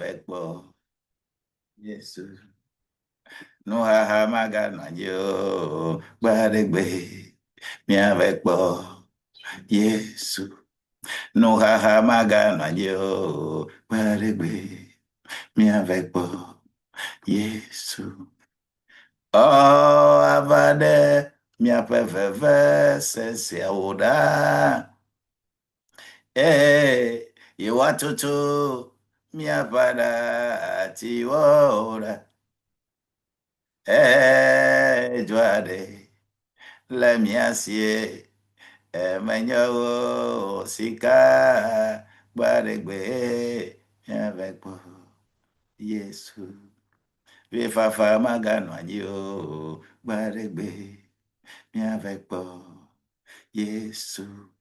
avec moi. Yes. No haha magana yo. Baregbe. Mi avec moi. Yes. No haha magana yo. Baregbe. Mi avec moi. Yes. Oh, avade. Mi apeveve. Se oda. Iwatutu. Mi apada. Atiwoda. Joade, la miasie, manyo, sika, baregbe, avec moi, Yesu, vifafa magano anyo, baregbe, avec moi, Yesu,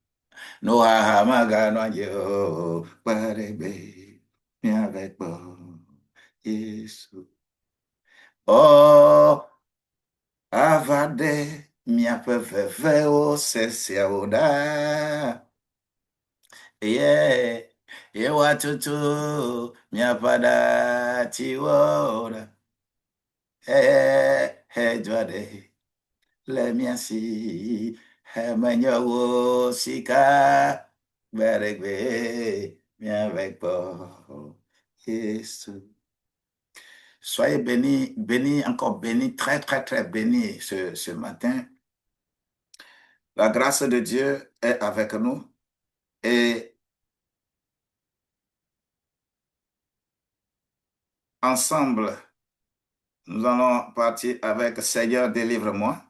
no haha magano anyo, baregbe, avec moi, Yesu. Oh, avade miaƒe vevewo sesiawo ɖaa. Ye woatutu miaƒe aɖatiwo ɖa. Hedzo aɖe le mia si hemenye wo sika gbeɖegbe miave kpɔ Yesu. Soyez bénis, bénis, encore bénis, très, très, très bénis ce matin. La grâce de Dieu est avec nous et ensemble, nous allons partir avec Seigneur, délivre-moi.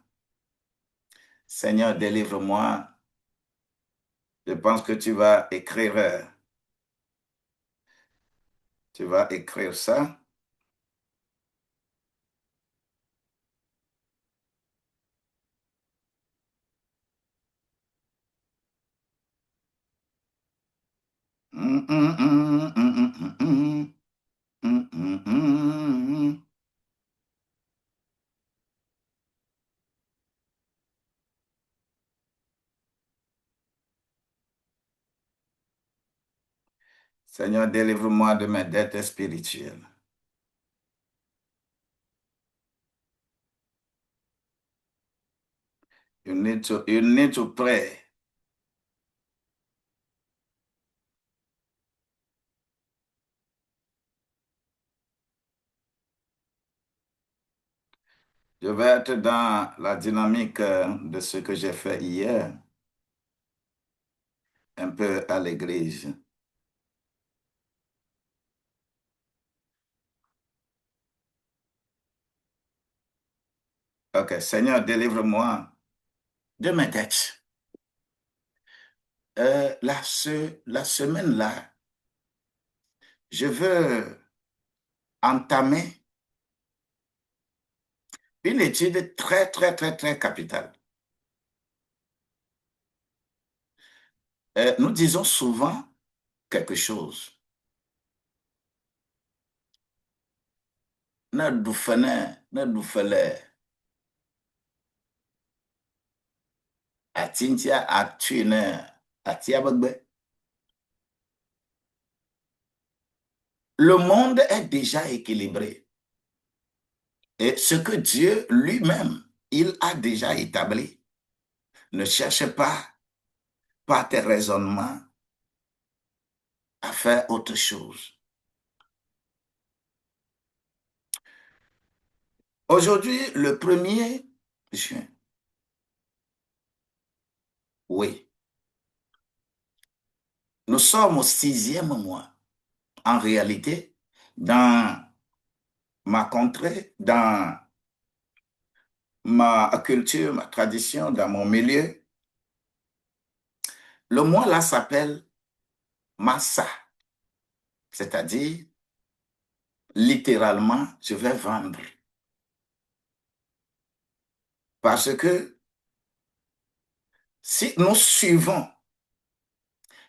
Seigneur, délivre-moi. Je pense que tu vas écrire ça. Seigneur, délivre-moi de mes dettes spirituelles. You need to pray. Je vais être dans la dynamique de ce que j'ai fait hier, un peu à l'église. Ok, Seigneur, délivre-moi de mes dettes. La semaine-là, je veux entamer une étude très, très, très, très capitale. Nous disons souvent quelque chose. Ne doufele. Atintia atuine atiabagbe. Le monde est déjà équilibré. Et ce que Dieu lui-même, il a déjà établi. Ne cherche pas, par tes raisonnements, à faire autre chose. Aujourd'hui, le 1er juin, oui, nous sommes au 6e mois. En réalité, dans ma contrée, dans ma culture, ma tradition, dans mon milieu, le mois là s'appelle Massa, c'est-à-dire, littéralement, je vais vendre. Parce que si nous suivons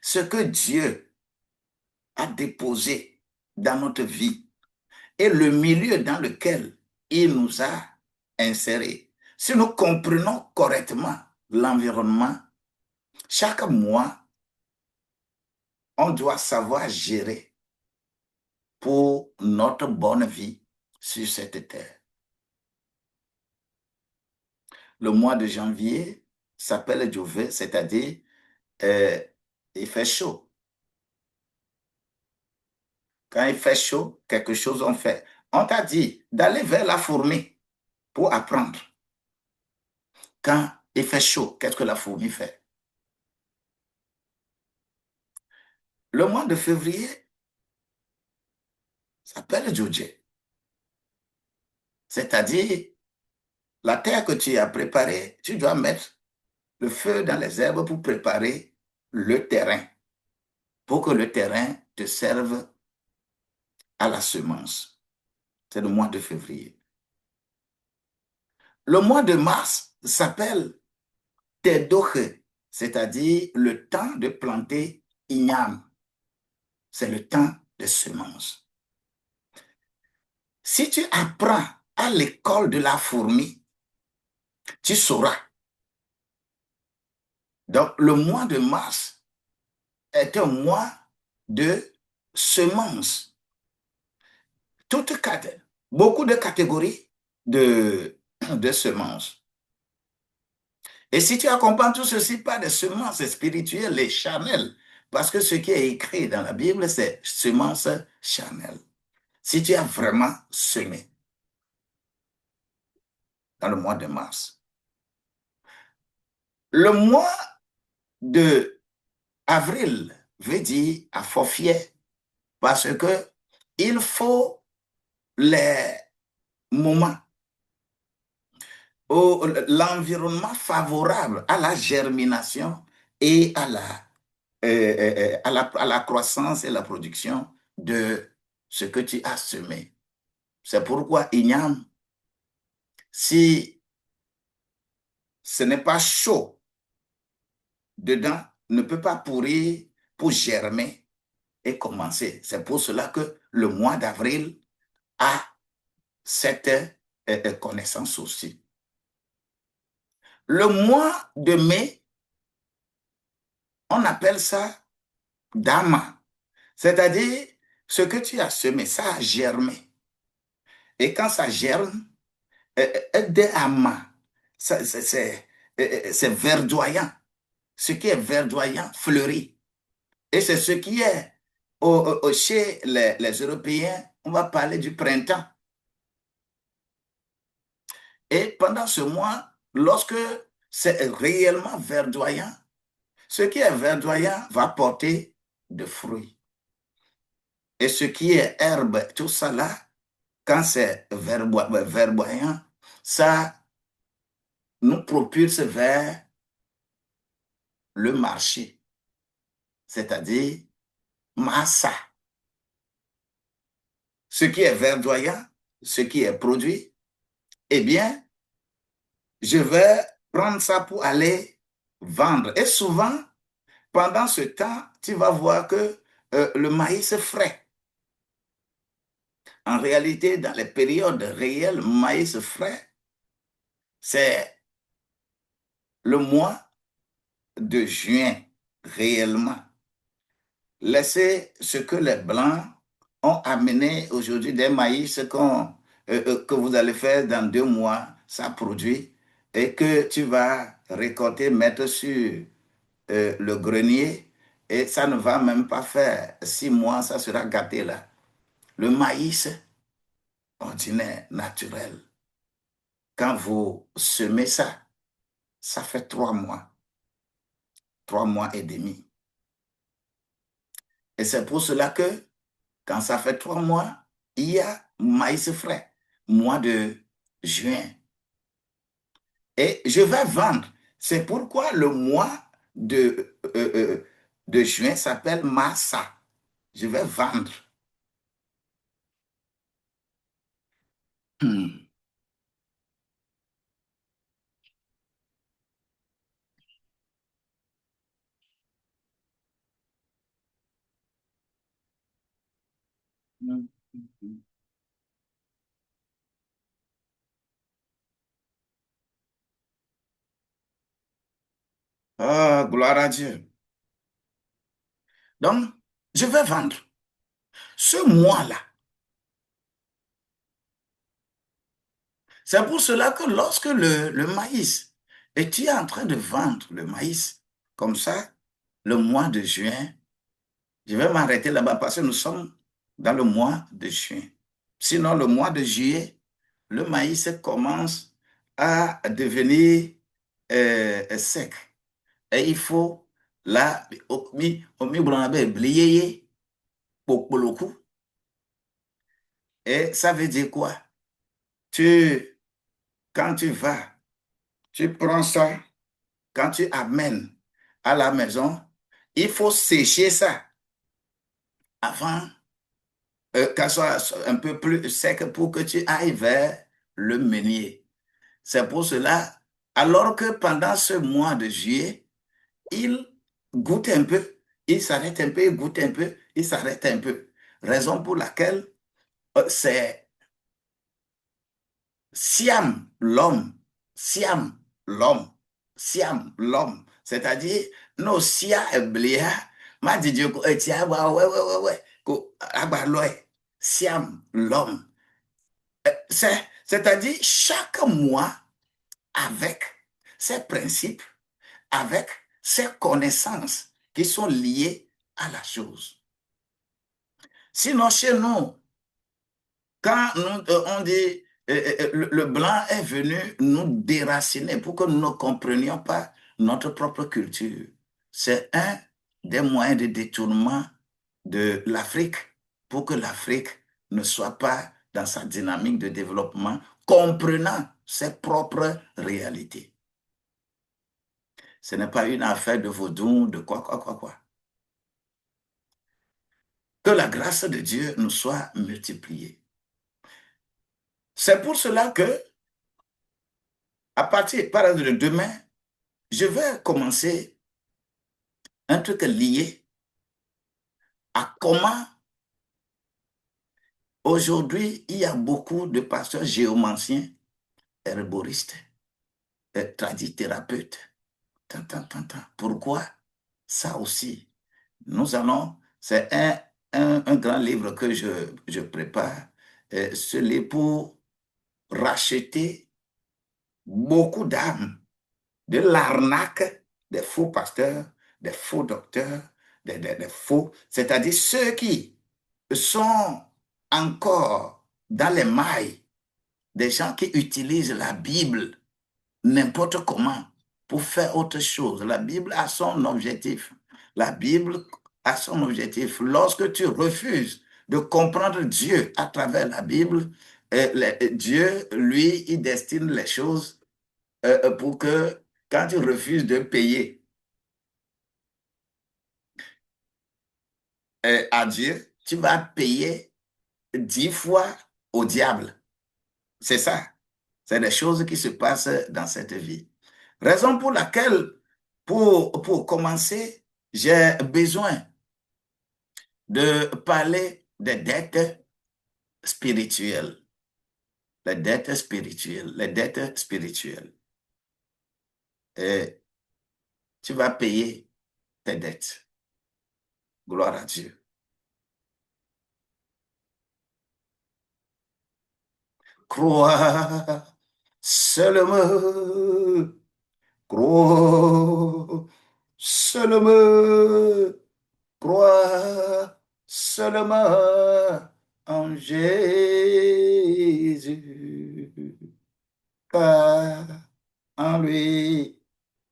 ce que Dieu a déposé dans notre vie et le milieu dans lequel il nous a insérés, si nous comprenons correctement l'environnement, chaque mois, on doit savoir gérer pour notre bonne vie sur cette terre. Le mois de janvier s'appelle Jové, c'est-à-dire euh, il fait chaud. Quand il fait chaud, quelque chose on fait. On t'a dit d'aller vers la fourmi pour apprendre. Quand il fait chaud, qu'est-ce que la fourmi fait? Le mois de février s'appelle Djodje, c'est-à-dire la terre que tu as préparée, tu dois mettre le feu dans les herbes pour préparer le terrain, pour que le terrain te serve à la semence. C'est le mois de février. Le mois de mars s'appelle Tedoche, c'est-à-dire le temps de planter igname. C'est le temps des semences. Si tu apprends à l'école de la fourmi, tu sauras. Donc, le mois de mars est un mois de semences. Beaucoup de catégories de semences. Et si tu accompagnes tout ceci par des semences spirituelles et charnelles, parce que ce qui est écrit dans la Bible, c'est semences charnelles. Si tu as vraiment semé dans le mois de mars, le mois de avril veut dire à forfier, parce que il faut les moments où l'environnement favorable à la germination et à la croissance et la production de ce que tu as semé. C'est pourquoi Igname, si ce n'est pas chaud dedans, ne peut pas pourrir pour germer et commencer. C'est pour cela que le mois d'avril a cette connaissance aussi. Le mois de mai, on appelle ça Dama, c'est-à-dire ce que tu as semé, ça a germé. Et quand ça germe, Dama, c'est verdoyant. Ce qui est verdoyant fleurit. Et c'est ce qui est chez les Européens, on va parler du printemps. Et pendant ce mois, lorsque c'est réellement verdoyant, ce qui est verdoyant va porter de fruits. Et ce qui est herbe, tout ça là, quand c'est verdoyant, ça nous propulse vers le marché, c'est-à-dire massa. Ce qui est verdoyant, ce qui est produit, eh bien, je vais prendre ça pour aller vendre. Et souvent, pendant ce temps, tu vas voir que le maïs frais. En réalité, dans les périodes réelles, maïs frais, c'est le mois de juin, réellement. Laissez ce que les Blancs ont amené aujourd'hui des maïs que vous allez faire dans 2 mois, ça produit, et que tu vas récolter, mettre sur le grenier, et ça ne va même pas faire 6 mois, ça sera gâté là. Le maïs ordinaire, naturel, quand vous semez ça, ça fait 3 mois, 3 mois et demi. Et c'est pour cela que quand ça fait 3 mois, il y a maïs frais, mois de juin. Et je vais vendre. C'est pourquoi le mois de juin s'appelle Massa. Je vais vendre. Hmm. Ah, gloire à Dieu. Donc, je vais vendre. Ce mois-là, C'est pour cela que lorsque le maïs, et tu es en train de vendre le maïs, comme ça, le mois de juin, je vais m'arrêter là-bas parce que nous sommes dans le mois de juin. Sinon, le mois de juillet, le maïs commence à devenir sec. Et il faut, là, et ça veut dire quoi? Tu, quand tu vas, tu prends ça, quand tu amènes à la maison, il faut sécher ça avant qu'elle soit un peu plus sec pour que tu ailles vers le meunier. C'est pour cela, alors que pendant ce mois de juillet, il goûte un peu, il s'arrête un peu, il goûte un peu, il s'arrête un peu. Raison pour laquelle c'est Siam, l'homme, Siam, l'homme, Siam, l'homme. C'est-à-dire, nos Sia et Bléa, m'a dit Dieu, ouais, Siam, l'homme. C'est-à-dire, chaque mois, avec ses principes, avec ses connaissances qui sont liées à la chose. Sinon, chez nous, quand on dit le blanc est venu nous déraciner pour que nous ne comprenions pas notre propre culture. C'est un des moyens de détournement de l'Afrique pour que l'Afrique ne soit pas dans sa dynamique de développement, comprenant ses propres réalités. Ce n'est pas une affaire de vaudou, de quoi. Que la grâce de Dieu nous soit multipliée. C'est pour cela que, à partir, par exemple, de demain, je vais commencer un truc lié à comment aujourd'hui il y a beaucoup de pasteurs géomanciens, herboristes, tradithérapeutes. Pourquoi? Ça aussi, nous allons, c'est un grand livre que je prépare, ce livre pour racheter beaucoup d'âmes de l'arnaque des faux pasteurs, des faux docteurs, des faux, c'est-à-dire ceux qui sont encore dans les mailles des gens qui utilisent la Bible n'importe comment pour faire autre chose. La Bible a son objectif. La Bible a son objectif. Lorsque tu refuses de comprendre Dieu à travers la Bible, Dieu, lui, il destine les choses pour que quand tu refuses de payer à Dieu, tu vas payer 10 fois au diable. C'est ça. C'est des choses qui se passent dans cette vie. Raison pour laquelle, pour commencer, j'ai besoin de parler des dettes spirituelles. Les dettes spirituelles. Les dettes spirituelles. Et tu vas payer tes dettes. Gloire à Dieu. Crois seulement, crois seulement, crois seulement en Jésus, car en lui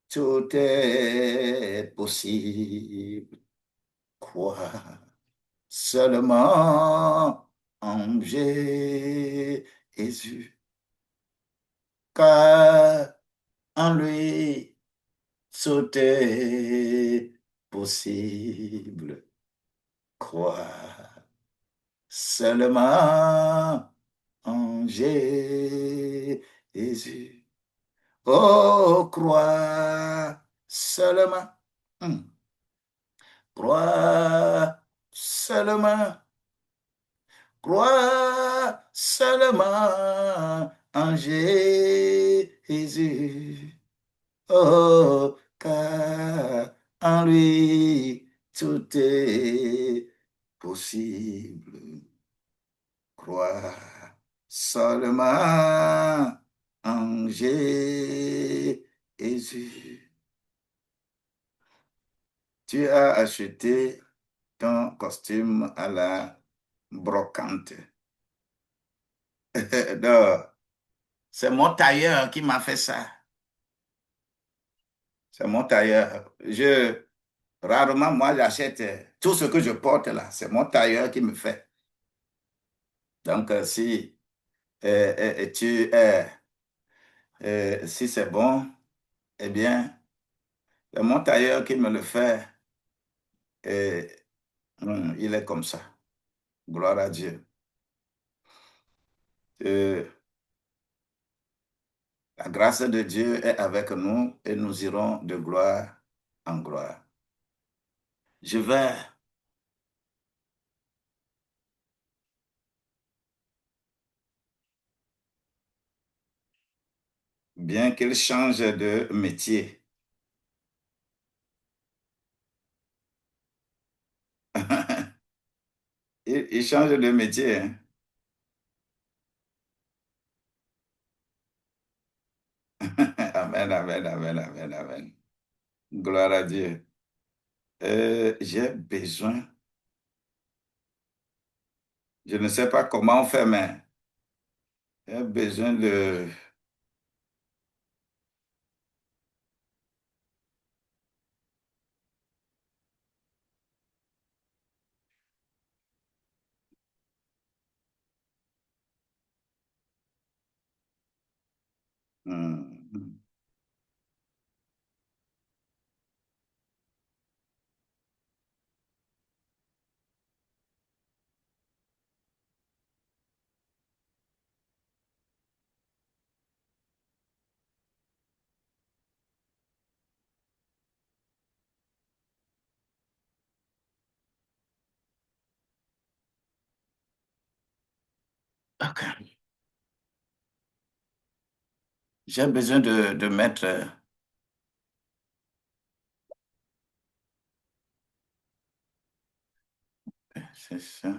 tout est possible. Crois seulement en Jésus, car en lui tout est possible. Crois seulement en Jésus. Oh, crois seulement. Crois seulement. Crois seulement en Jésus. Oh, car en lui tout est possible. Crois seulement en Jésus. Tu as acheté ton costume à la brocante. Non, c'est mon tailleur qui m'a fait ça. C'est mon tailleur. Rarement, moi, j'achète tout ce que je porte là. C'est mon tailleur qui me fait. Donc, si c'est bon, eh bien, c'est mon tailleur qui me le fait. Et, il est comme ça. Gloire à Dieu. Euh, la grâce de Dieu est avec nous et nous irons de gloire en gloire. Je vais, bien qu'il change de métier. Il change de métier, hein. Amen, amen, amen, amen, amen. Gloire à Dieu. J'ai besoin, je ne sais pas comment on fait, mais j'ai besoin de... Hmm. OK. J'ai besoin de mettre... c'est ça.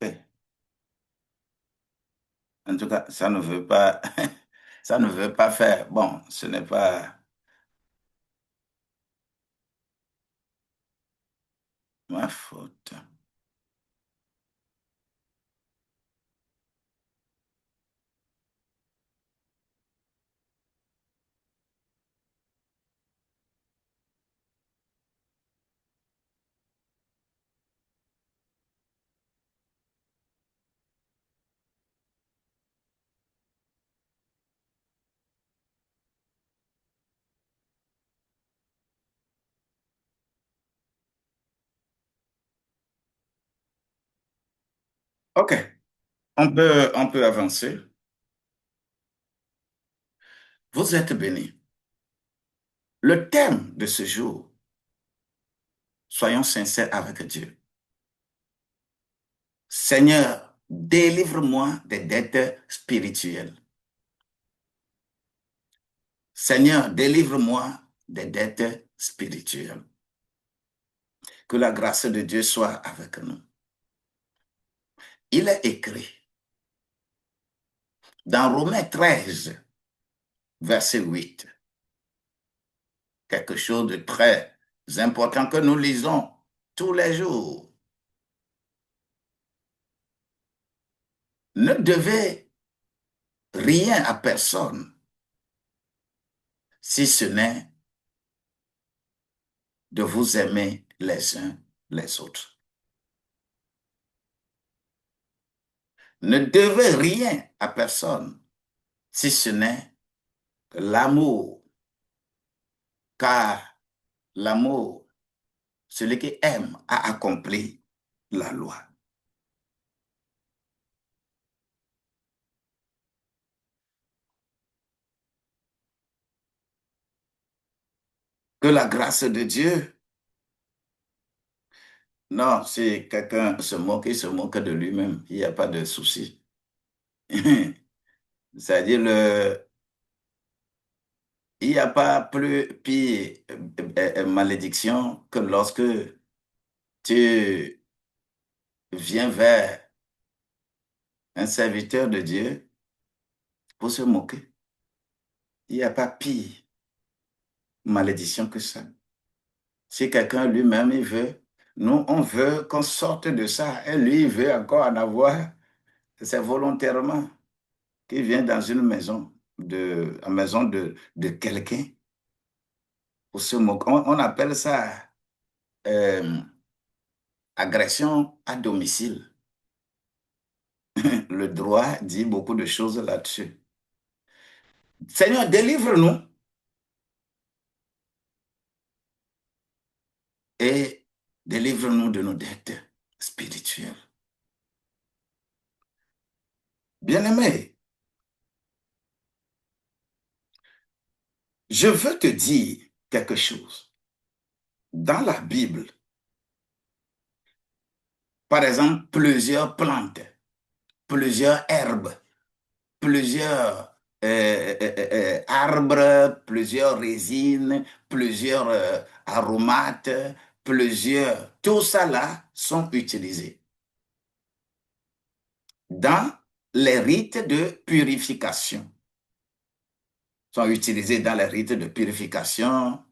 OK. En tout cas, ça ne veut pas... ça ne veut pas faire. Bon, ce n'est pas ma faute. OK. On peut avancer. Vous êtes bénis. Le thème de ce jour, soyons sincères avec Dieu. Seigneur, délivre-moi des dettes spirituelles. Seigneur, délivre-moi des dettes spirituelles. Que la grâce de Dieu soit avec nous. Il est écrit dans Romains 13, verset 8, quelque chose de très important que nous lisons tous les jours. Ne devez rien à personne si ce n'est de vous aimer les uns les autres. Ne devez rien à personne si ce n'est l'amour, car l'amour, celui qui aime, a accompli la loi. Que la grâce de Dieu. Non, si quelqu'un se moque, il se moque de lui-même. Il n'y a pas de souci. C'est-à-dire, il n'y a pas plus pire malédiction que lorsque tu viens vers un serviteur de Dieu pour se moquer. Il n'y a pas pire malédiction que ça. Si quelqu'un lui-même, il veut, nous, on veut qu'on sorte de ça, et lui, il veut encore en avoir, c'est volontairement qu'il vient dans une maison, la maison de quelqu'un, pour se moquer. On appelle ça euh, agression à domicile. Le droit dit beaucoup de choses là-dessus. Seigneur, délivre-nous et délivre-nous de nos dettes spirituelles. Bien-aimé, je veux te dire quelque chose. Dans la Bible, par exemple, plusieurs plantes, plusieurs herbes, plusieurs arbres, plusieurs résines, plusieurs aromates, plusieurs, tout ça là sont utilisés dans les rites de purification. Sont utilisés dans les rites de purification,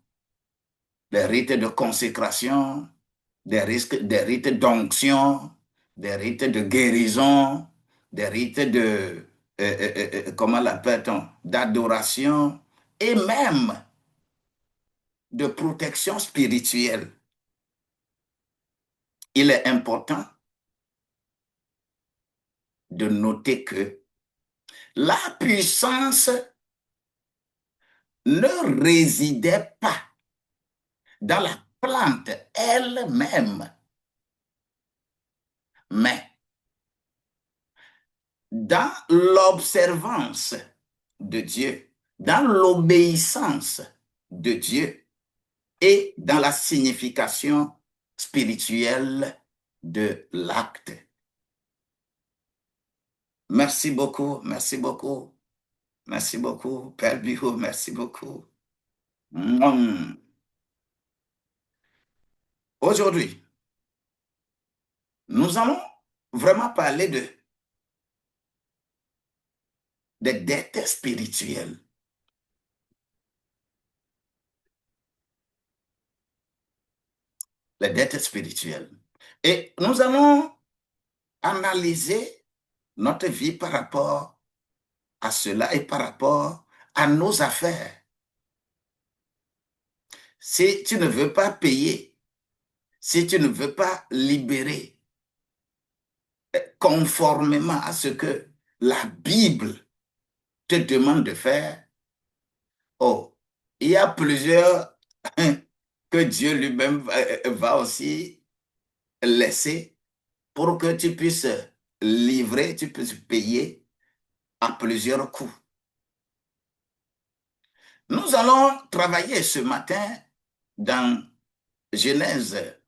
les rites de consécration, des rites d'onction, des rites de guérison, des rites de, comment l'appelle-t-on, d'adoration et même de protection spirituelle. Il est important de noter que la puissance ne résidait pas dans la plante elle-même, mais dans l'observance de Dieu, dans l'obéissance de Dieu et dans la signification spirituelle de l'acte. Merci beaucoup, merci beaucoup, merci beaucoup, Père Biot, merci beaucoup. Aujourd'hui, nous allons vraiment parler des dettes spirituelles. Les dettes spirituelles. Et nous allons analyser notre vie par rapport à cela et par rapport à nos affaires. Si tu ne veux pas payer, si tu ne veux pas libérer conformément à ce que la Bible te demande de faire, oh, il y a plusieurs que Dieu lui-même va aussi laisser pour que tu puisses livrer, tu puisses payer à plusieurs coups. Nous allons travailler ce matin dans Genèse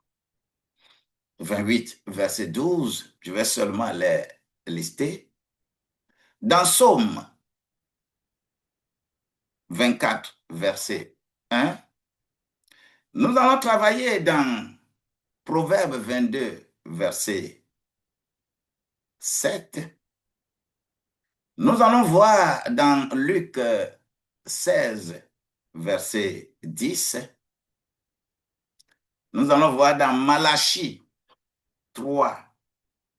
28, verset 12. Je vais seulement les lister. Dans Somme 24, verset 1. Nous allons travailler dans Proverbe 22, verset 7. Nous allons voir dans Luc 16, verset 10. Nous allons voir dans Malachie 3,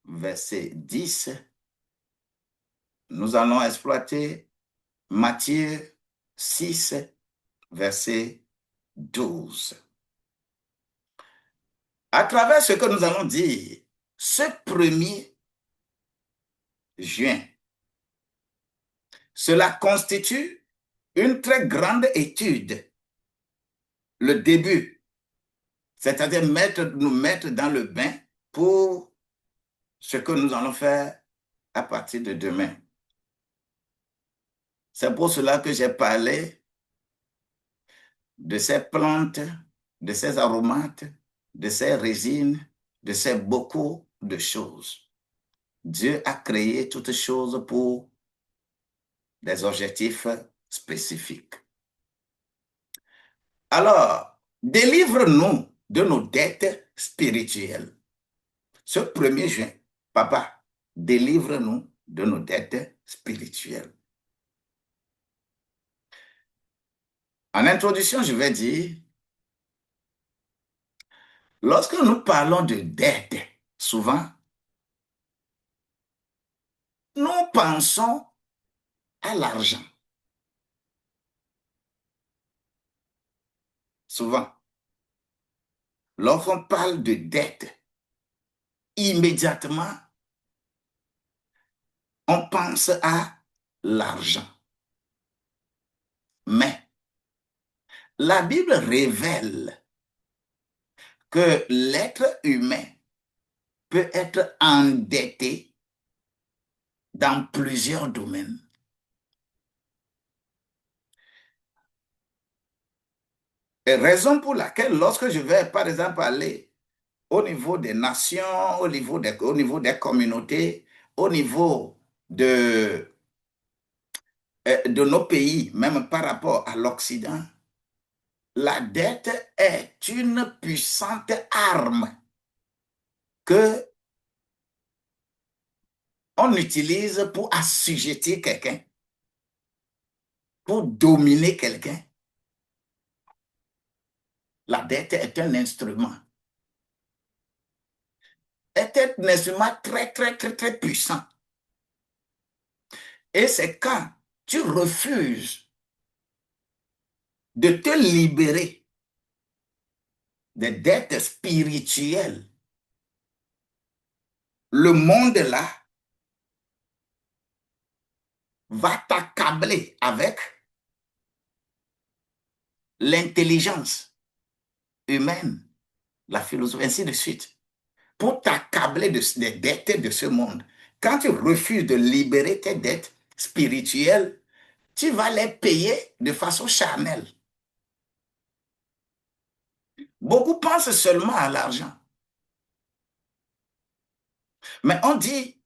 verset 10. Nous allons exploiter Matthieu 6, verset 12. À travers ce que nous allons dire, ce 1er juin, cela constitue une très grande étude, le début, c'est-à-dire nous mettre dans le bain pour ce que nous allons faire à partir de demain. C'est pour cela que j'ai parlé de ces plantes, de ces aromates, de ces résines, de ces beaucoup de choses. Dieu a créé toutes choses pour des objectifs spécifiques. Alors, délivre-nous de nos dettes spirituelles. Ce 1er juin, papa, délivre-nous de nos dettes spirituelles. En introduction, je vais dire, lorsque nous parlons de dette, souvent, nous pensons à l'argent. Souvent, lorsqu'on parle de dette, immédiatement, on pense à l'argent. Mais la Bible révèle que l'être humain peut être endetté dans plusieurs domaines. Et raison pour laquelle, lorsque je vais, par exemple, aller au niveau des nations, au niveau des communautés, au niveau de nos pays, même par rapport à l'Occident, la dette est une puissante arme que on utilise pour assujettir quelqu'un, pour dominer quelqu'un. La dette est un instrument. Est un instrument très, très, très, très puissant. Et c'est quand tu refuses de te libérer des dettes spirituelles, le monde là va t'accabler avec l'intelligence humaine, la philosophie, ainsi de suite, pour t'accabler des dettes de ce monde. Quand tu refuses de libérer tes dettes spirituelles, tu vas les payer de façon charnelle. Beaucoup pensent seulement à l'argent. Mais on dit,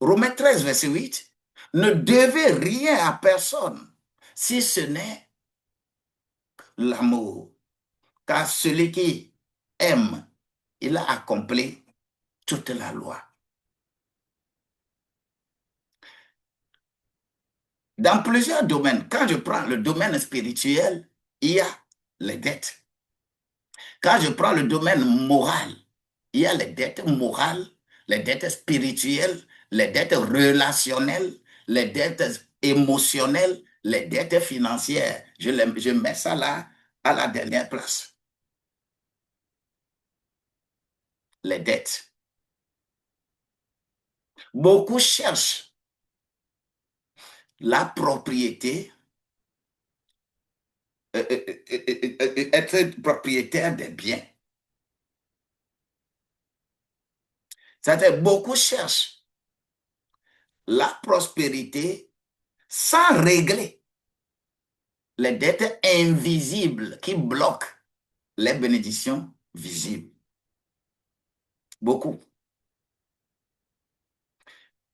Romains 13, verset 8, ne devez rien à personne si ce n'est l'amour. Car celui qui aime, il a accompli toute la loi. Dans plusieurs domaines, quand je prends le domaine spirituel, il y a les dettes. Quand je prends le domaine moral, il y a les dettes morales, les dettes spirituelles, les dettes relationnelles, les dettes émotionnelles, les dettes financières. Je mets ça là à la dernière place. Les dettes. Beaucoup cherchent la propriété, être propriétaire des biens. C'est-à-dire, beaucoup cherchent la prospérité sans régler les dettes invisibles qui bloquent les bénédictions visibles. Beaucoup.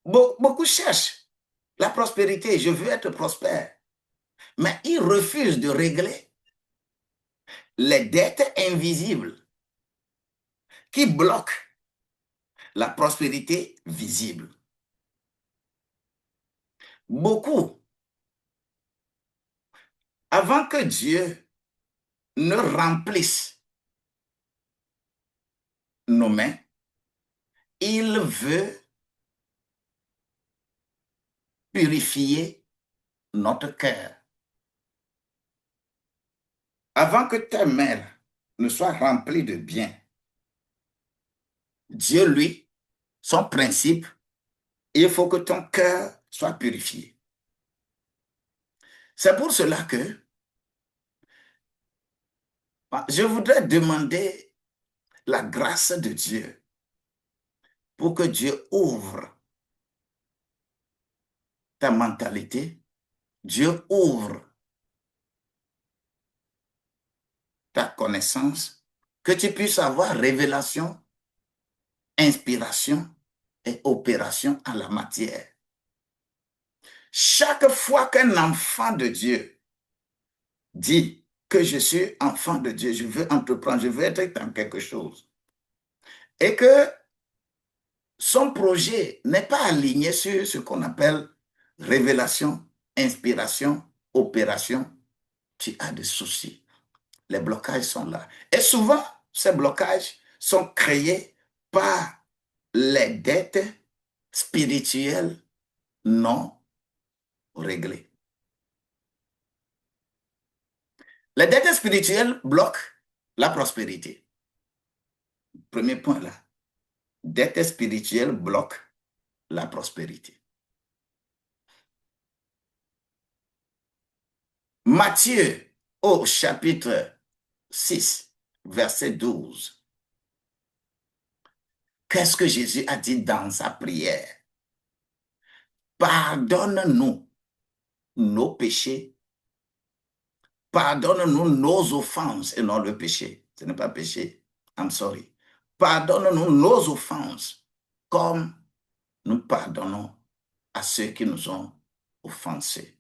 Beaucoup cherchent la prospérité. Je veux être prospère. Mais ils refusent de régler les dettes invisibles qui bloquent la prospérité visible. Beaucoup, avant que Dieu ne remplisse nos mains, il veut purifier notre cœur. Avant que ta main ne soit remplie de biens, Dieu, lui, son principe, il faut que ton cœur soit purifié. C'est pour cela que je voudrais demander la grâce de Dieu pour que Dieu ouvre ta mentalité, Dieu ouvre ta connaissance, que tu puisses avoir révélation, inspiration et opération en la matière. Chaque fois qu'un enfant de Dieu dit que je suis enfant de Dieu, je veux entreprendre, je veux être dans quelque chose, et que son projet n'est pas aligné sur ce qu'on appelle révélation, inspiration, opération, tu as des soucis. Les blocages sont là. Et souvent, ces blocages sont créés par les dettes spirituelles non réglées. Les dettes spirituelles bloquent la prospérité. Premier point là. Dettes spirituelles bloquent la prospérité. Matthieu, au chapitre 6, verset 12. Qu'est-ce que Jésus a dit dans sa prière? Pardonne-nous nos péchés. Pardonne-nous nos offenses et non le péché. Ce n'est pas péché. I'm sorry. Pardonne-nous nos offenses comme nous pardonnons à ceux qui nous ont offensés.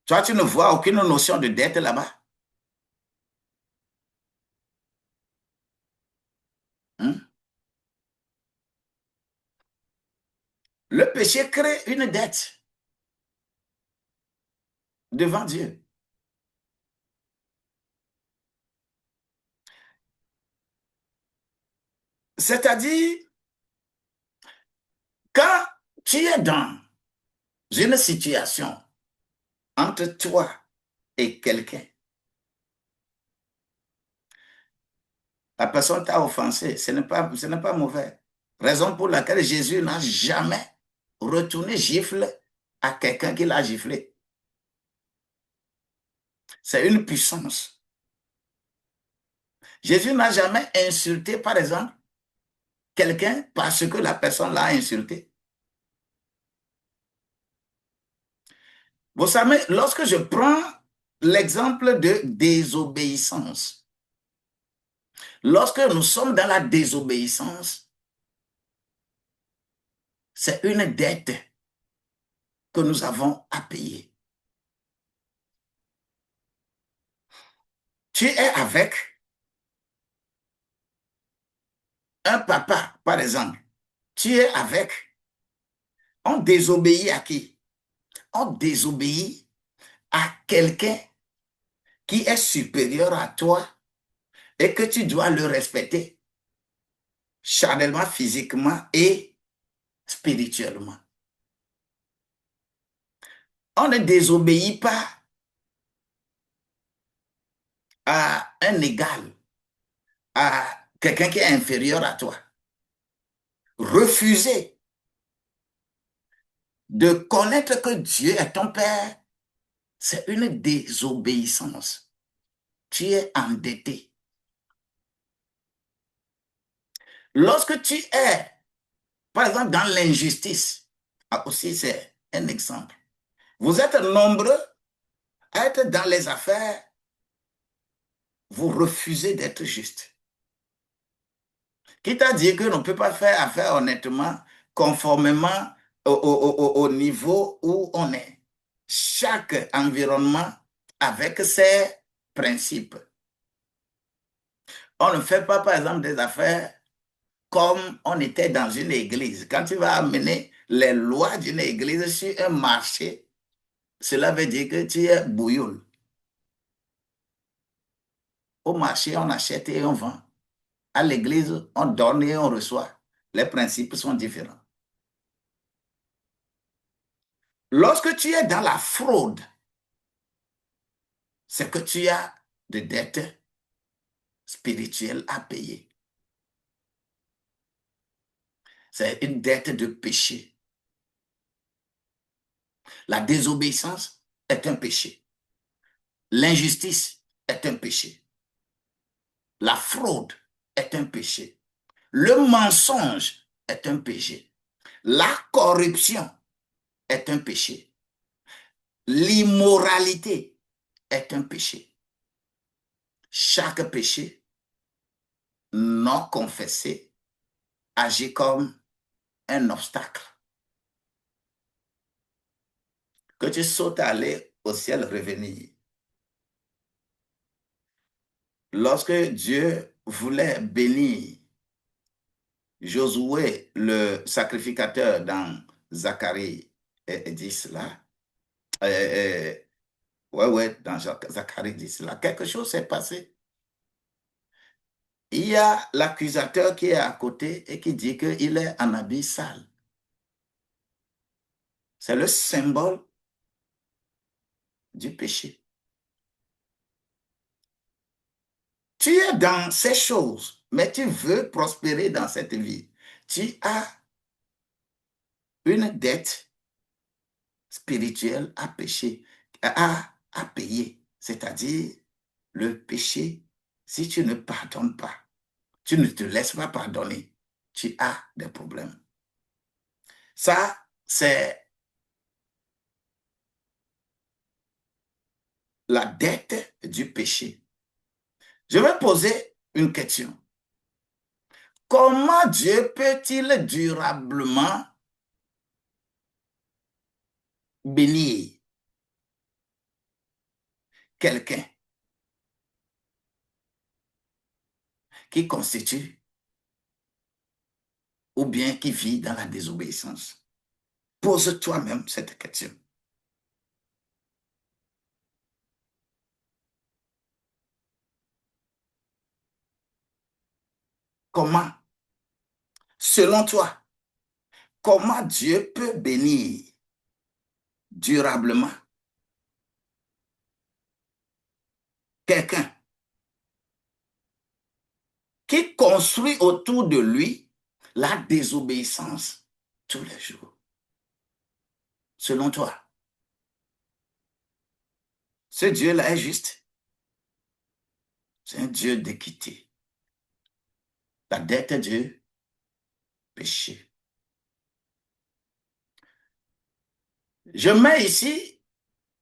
Toi, tu ne vois aucune notion de dette là-bas? Hein? Le péché crée une dette devant Dieu. C'est-à-dire, quand tu es dans une situation entre toi et quelqu'un, la personne t'a offensé, ce n'est pas mauvais. Raison pour laquelle Jésus n'a jamais retourné gifle à quelqu'un qui l'a giflé. C'est une puissance. Jésus n'a jamais insulté, par exemple, quelqu'un parce que la personne l'a insulté. Vous savez, lorsque je prends l'exemple de désobéissance, lorsque nous sommes dans la désobéissance, c'est une dette que nous avons à payer. Tu es avec un papa, par exemple. Tu es avec. On désobéit à qui? On désobéit à quelqu'un qui est supérieur à toi et que tu dois le respecter charnellement, physiquement et spirituellement. On ne désobéit pas à un égal, à quelqu'un qui est inférieur à toi. Refuser de connaître que Dieu est ton Père, c'est une désobéissance. Tu es endetté. Lorsque tu es, par exemple, dans l'injustice, aussi c'est un exemple. Vous êtes nombreux à être dans les affaires, vous refusez d'être juste. Quitte à dire que l'on ne peut pas faire affaire honnêtement, conformément au niveau où on est. Chaque environnement avec ses principes. On ne fait pas, par exemple, des affaires comme on était dans une église. Quand tu vas amener les lois d'une église sur un marché, cela veut dire que tu es bouilloule. Au marché, on achète et on vend. À l'église, on donne et on reçoit. Les principes sont différents. Lorsque tu es dans la fraude, c'est que tu as des dettes spirituelles à payer. C'est une dette de péché. La désobéissance est un péché. L'injustice est un péché. La fraude est un péché. Le mensonge est un péché. La corruption est un péché. L'immoralité est un péché. Chaque péché non confessé agit comme un obstacle. Que tu sautes à aller au ciel, revenir. Lorsque Dieu voulait bénir Josué, le sacrificateur dans Zacharie 10 là, ouais, dans Zacharie 10 là, quelque chose s'est passé. Il y a l'accusateur qui est à côté et qui dit qu'il est en habit sale. C'est le symbole du péché. Tu es dans ces choses, mais tu veux prospérer dans cette vie. Tu as une dette spirituelle à pécher, à payer. C'est-à-dire, le péché, si tu ne pardonnes pas, tu ne te laisses pas pardonner, tu as des problèmes. Ça, c'est la dette du péché. Je vais poser une question. Comment Dieu peut-il durablement bénir quelqu'un qui constitue ou bien qui vit dans la désobéissance? Pose toi-même cette question. Comment, selon toi, comment Dieu peut bénir durablement quelqu'un qui construit autour de lui la désobéissance tous les jours? Selon toi, ce Dieu-là est juste. C'est un Dieu d'équité. La dette du péché. Je mets ici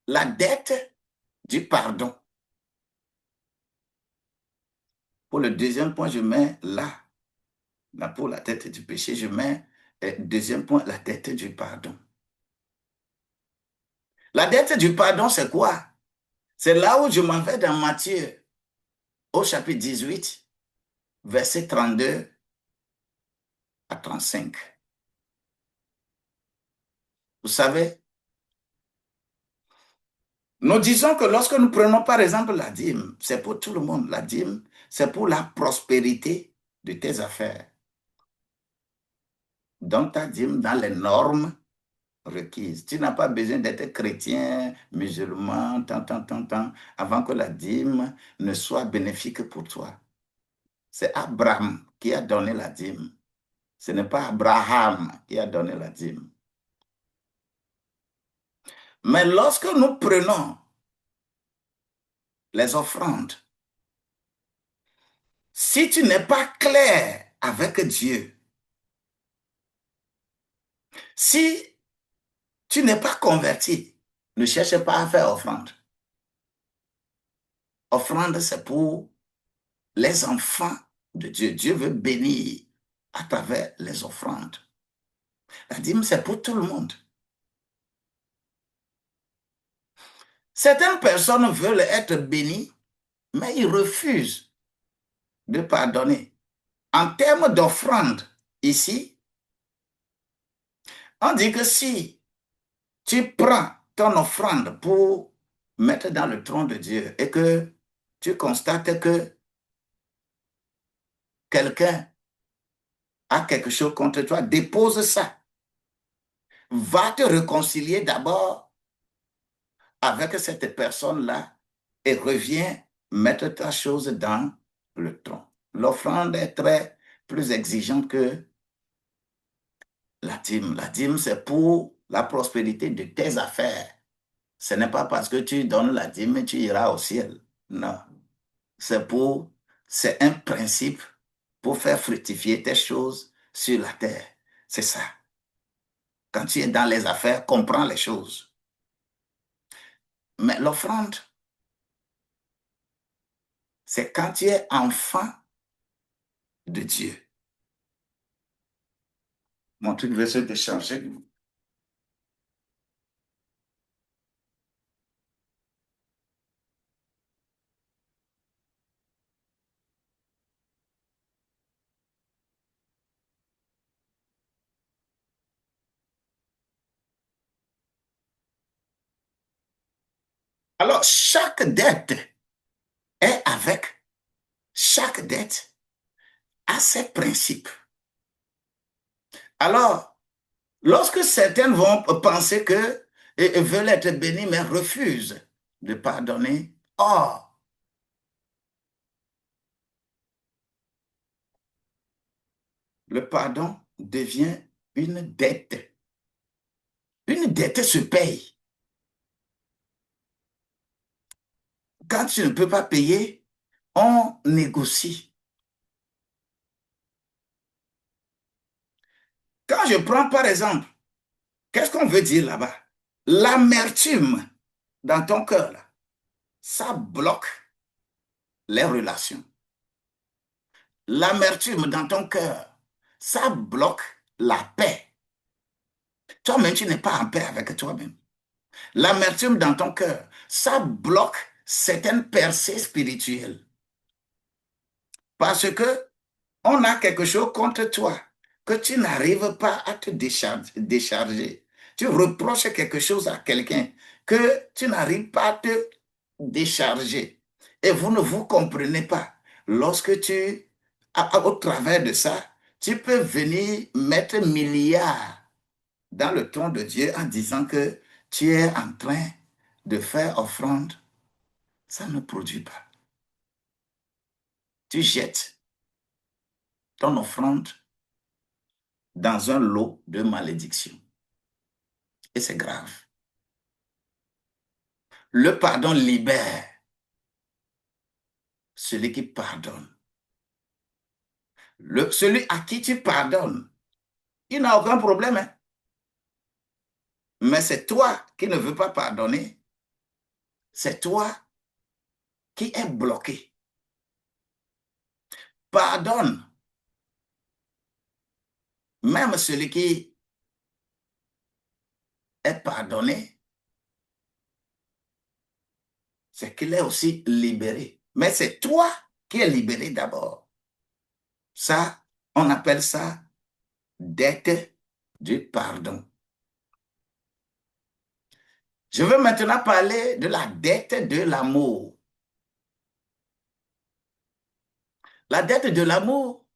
la dette du pardon. Pour le deuxième point, je mets là. Là, pour la dette du péché, je mets deuxième point, la dette du pardon. La dette du pardon, c'est quoi? C'est là où je m'en vais dans Matthieu, au chapitre 18, verset 32 à 35. Vous savez, nous disons que lorsque nous prenons par exemple la dîme, c'est pour tout le monde. La dîme, c'est pour la prospérité de tes affaires. Donne ta dîme dans les normes requises. Tu n'as pas besoin d'être chrétien, musulman, tant, avant que la dîme ne soit bénéfique pour toi. C'est Abraham qui a donné la dîme. Ce n'est pas Abraham qui a donné la dîme. Mais lorsque nous prenons les offrandes, si tu n'es pas clair avec Dieu, si tu n'es pas converti, ne cherche pas à faire offrande. Offrande, c'est pour les enfants de Dieu. Dieu veut bénir à travers les offrandes. La dîme, c'est pour tout le monde. Certaines personnes veulent être bénies, mais ils refusent de pardonner. En termes d'offrande, ici, on dit que si tu prends ton offrande pour mettre dans le trône de Dieu et que tu constates que quelqu'un a quelque chose contre toi, dépose ça. Va te réconcilier d'abord avec cette personne-là et reviens mettre ta chose dans le trône. L'offrande est très plus exigeante que la dîme. La dîme, c'est pour la prospérité de tes affaires. Ce n'est pas parce que tu donnes la dîme et tu iras au ciel. Non. C'est un principe pour faire fructifier tes choses sur la terre. C'est ça. Quand tu es dans les affaires, comprends les choses. Mais l'offrande, c'est quand tu es enfant de Dieu. Mon truc veut se décharger. Alors, est avec, chaque dette a ses principes. Alors, lorsque certains vont penser que et veulent être bénis, mais refusent de pardonner, or, le pardon devient une dette. Une dette se paye. Quand tu ne peux pas payer, on négocie. Quand je prends par exemple, qu'est-ce qu'on veut dire là-bas? L'amertume dans ton cœur, là, ça bloque les relations. L'amertume dans ton cœur, ça bloque la paix. Toi-même, tu n'es pas en paix avec toi-même. L'amertume dans ton cœur, ça bloque certaines percées spirituelles. Parce que on a quelque chose contre toi que tu n'arrives pas à te décharger. Tu reproches quelque chose à quelqu'un que tu n'arrives pas à te décharger. Et vous ne vous comprenez pas. Lorsque au travers de ça, tu peux venir mettre milliards dans le trône de Dieu en disant que tu es en train de faire offrande. Ça ne produit pas. Tu jettes ton offrande dans un lot de malédiction. Et c'est grave. Le pardon libère celui qui pardonne. Celui à qui tu pardonnes, il n'a aucun problème. Hein? Mais c'est toi qui ne veux pas pardonner. C'est toi qui es bloqué. Pardonne. Même celui qui est pardonné, c'est qu'il est aussi libéré. Mais c'est toi qui es libéré d'abord. Ça, on appelle ça dette du pardon. Je veux maintenant parler de la dette de l'amour. La dette de l'amour,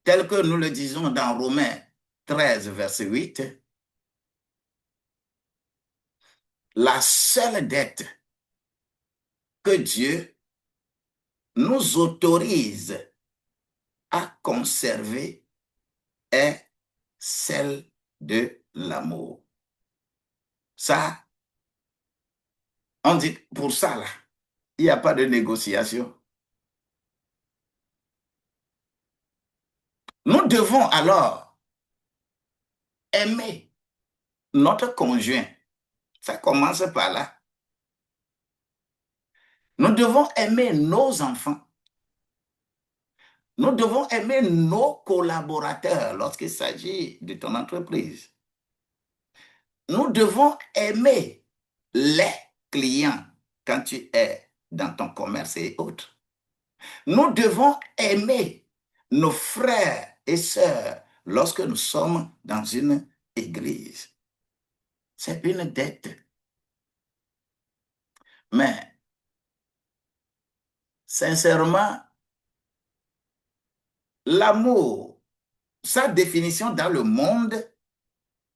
telle que nous le disons dans Romains 13, verset 8, la seule dette que Dieu nous autorise à conserver est celle de l'amour. Ça, on dit pour ça, là, il n'y a pas de négociation. Nous devons alors aimer notre conjoint. Ça commence par là. Nous devons aimer nos enfants. Nous devons aimer nos collaborateurs lorsqu'il s'agit de ton entreprise. Nous devons aimer les clients quand tu es dans ton commerce et autres. Nous devons aimer nos frères et sœurs lorsque nous sommes dans une église. C'est une dette. Mais, sincèrement, l'amour, sa définition dans le monde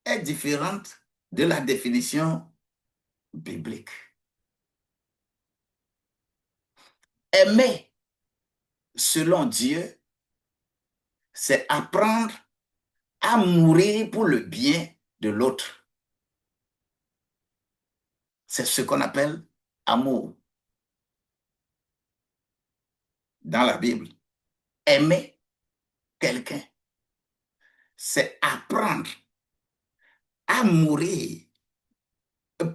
est différente de la définition biblique. Aimer selon Dieu, c'est apprendre à mourir pour le bien de l'autre. C'est ce qu'on appelle amour dans la Bible. Aimer quelqu'un, c'est apprendre à mourir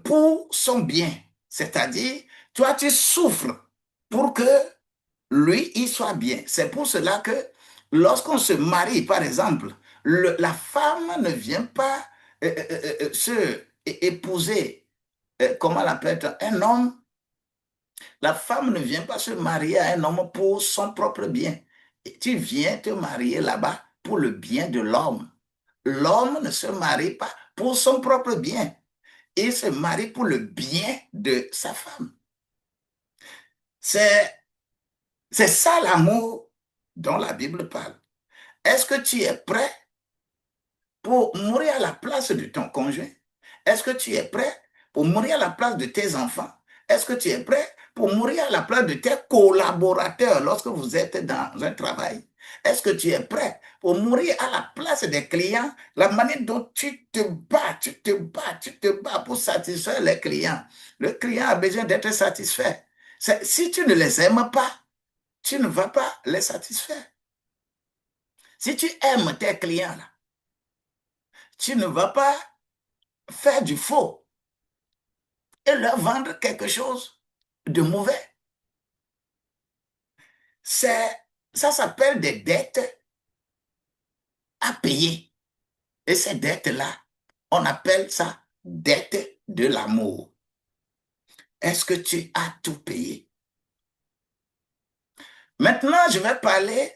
pour son bien. C'est-à-dire, toi, tu souffres pour que lui, il soit bien. C'est pour cela que lorsqu'on se marie, par exemple, la femme ne vient pas se épouser, comment on appelle ça, un homme. La femme ne vient pas se marier à un homme pour son propre bien. Et tu viens te marier là-bas pour le bien de l'homme. L'homme ne se marie pas pour son propre bien. Il se marie pour le bien de sa femme. C'est, c'est ça l'amour dont la Bible parle. Est-ce que tu es prêt pour mourir à la place de ton conjoint? Est-ce que tu es prêt pour mourir à la place de tes enfants? Est-ce que tu es prêt pour mourir à la place de tes collaborateurs lorsque vous êtes dans un travail? Est-ce que tu es prêt pour mourir à la place des clients? La manière dont tu te bats pour satisfaire les clients. Le client a besoin d'être satisfait. Si tu ne les aimes pas, tu ne vas pas les satisfaire. Si tu aimes tes clients, là, tu ne vas pas faire du faux et leur vendre quelque chose de mauvais. Ça s'appelle des dettes à payer. Et ces dettes-là, on appelle ça dette de l'amour. Est-ce que tu as tout payé? Maintenant, je vais parler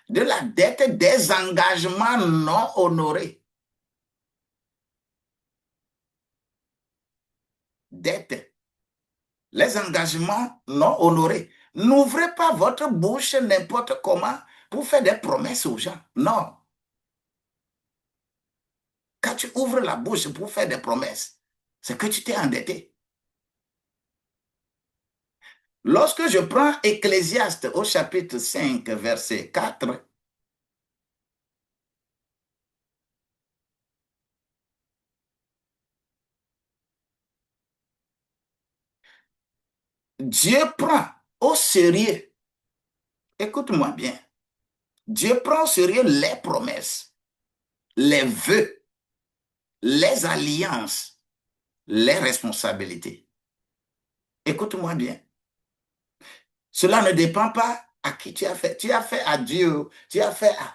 de la dette des engagements non honorés. Dette. Les engagements non honorés. N'ouvrez pas votre bouche n'importe comment pour faire des promesses aux gens. Non. Quand tu ouvres la bouche pour faire des promesses, c'est que tu t'es endetté. Lorsque je prends Ecclésiaste au chapitre 5, verset 4, Dieu prend au sérieux, écoute-moi bien, Dieu prend au sérieux les promesses, les vœux, les alliances, les responsabilités. Écoute-moi bien. Cela ne dépend pas à qui tu as fait. Tu as fait à Dieu, tu as fait à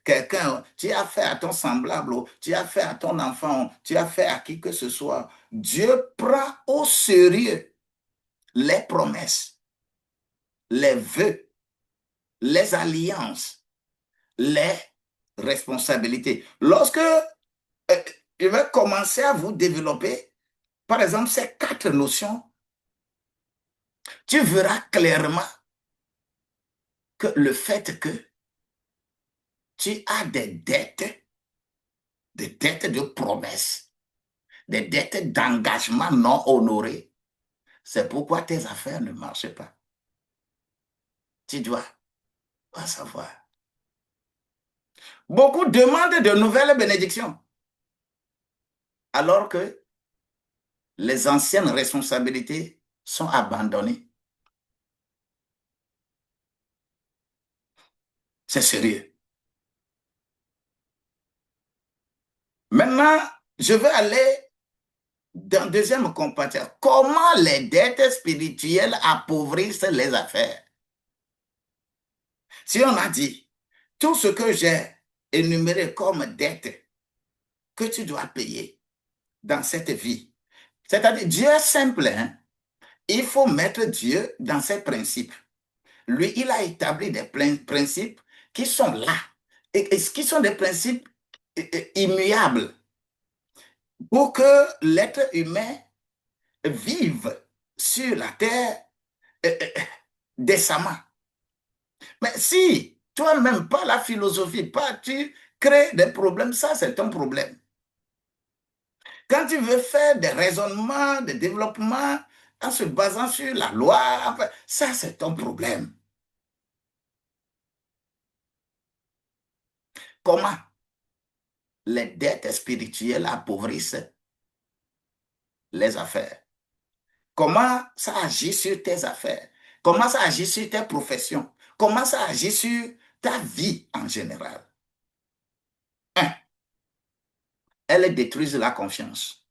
quelqu'un, tu as fait à ton semblable, tu as fait à ton enfant, tu as fait à qui que ce soit. Dieu prend au sérieux les promesses, les vœux, les alliances, les responsabilités. Lorsque je vais commencer à vous développer, par exemple, ces quatre notions, tu verras clairement que le fait que tu as des dettes de promesses, des dettes d'engagement non honorées, c'est pourquoi tes affaires ne marchent pas. Tu dois pas savoir. Beaucoup demandent de nouvelles bénédictions, alors que les anciennes responsabilités sont abandonnées. C'est sérieux. Maintenant, je vais aller dans le deuxième comparatif. Comment les dettes spirituelles appauvrissent les affaires? Si on a dit, tout ce que j'ai énuméré comme dette que tu dois payer dans cette vie, c'est-à-dire Dieu est simple, hein? Il faut mettre Dieu dans ses principes. Lui, il a établi des principes qui sont là et qui sont des principes immuables pour que l'être humain vive sur la terre décemment. Mais si toi-même, pas la philosophie, pas tu crées des problèmes, ça c'est un problème. Quand tu veux faire des raisonnements, des développements en se basant sur la loi, enfin, ça c'est un problème. Comment les dettes spirituelles appauvrissent les affaires? Comment ça agit sur tes affaires? Comment ça agit sur tes professions? Comment ça agit sur ta vie en général? Un, elles détruisent la confiance.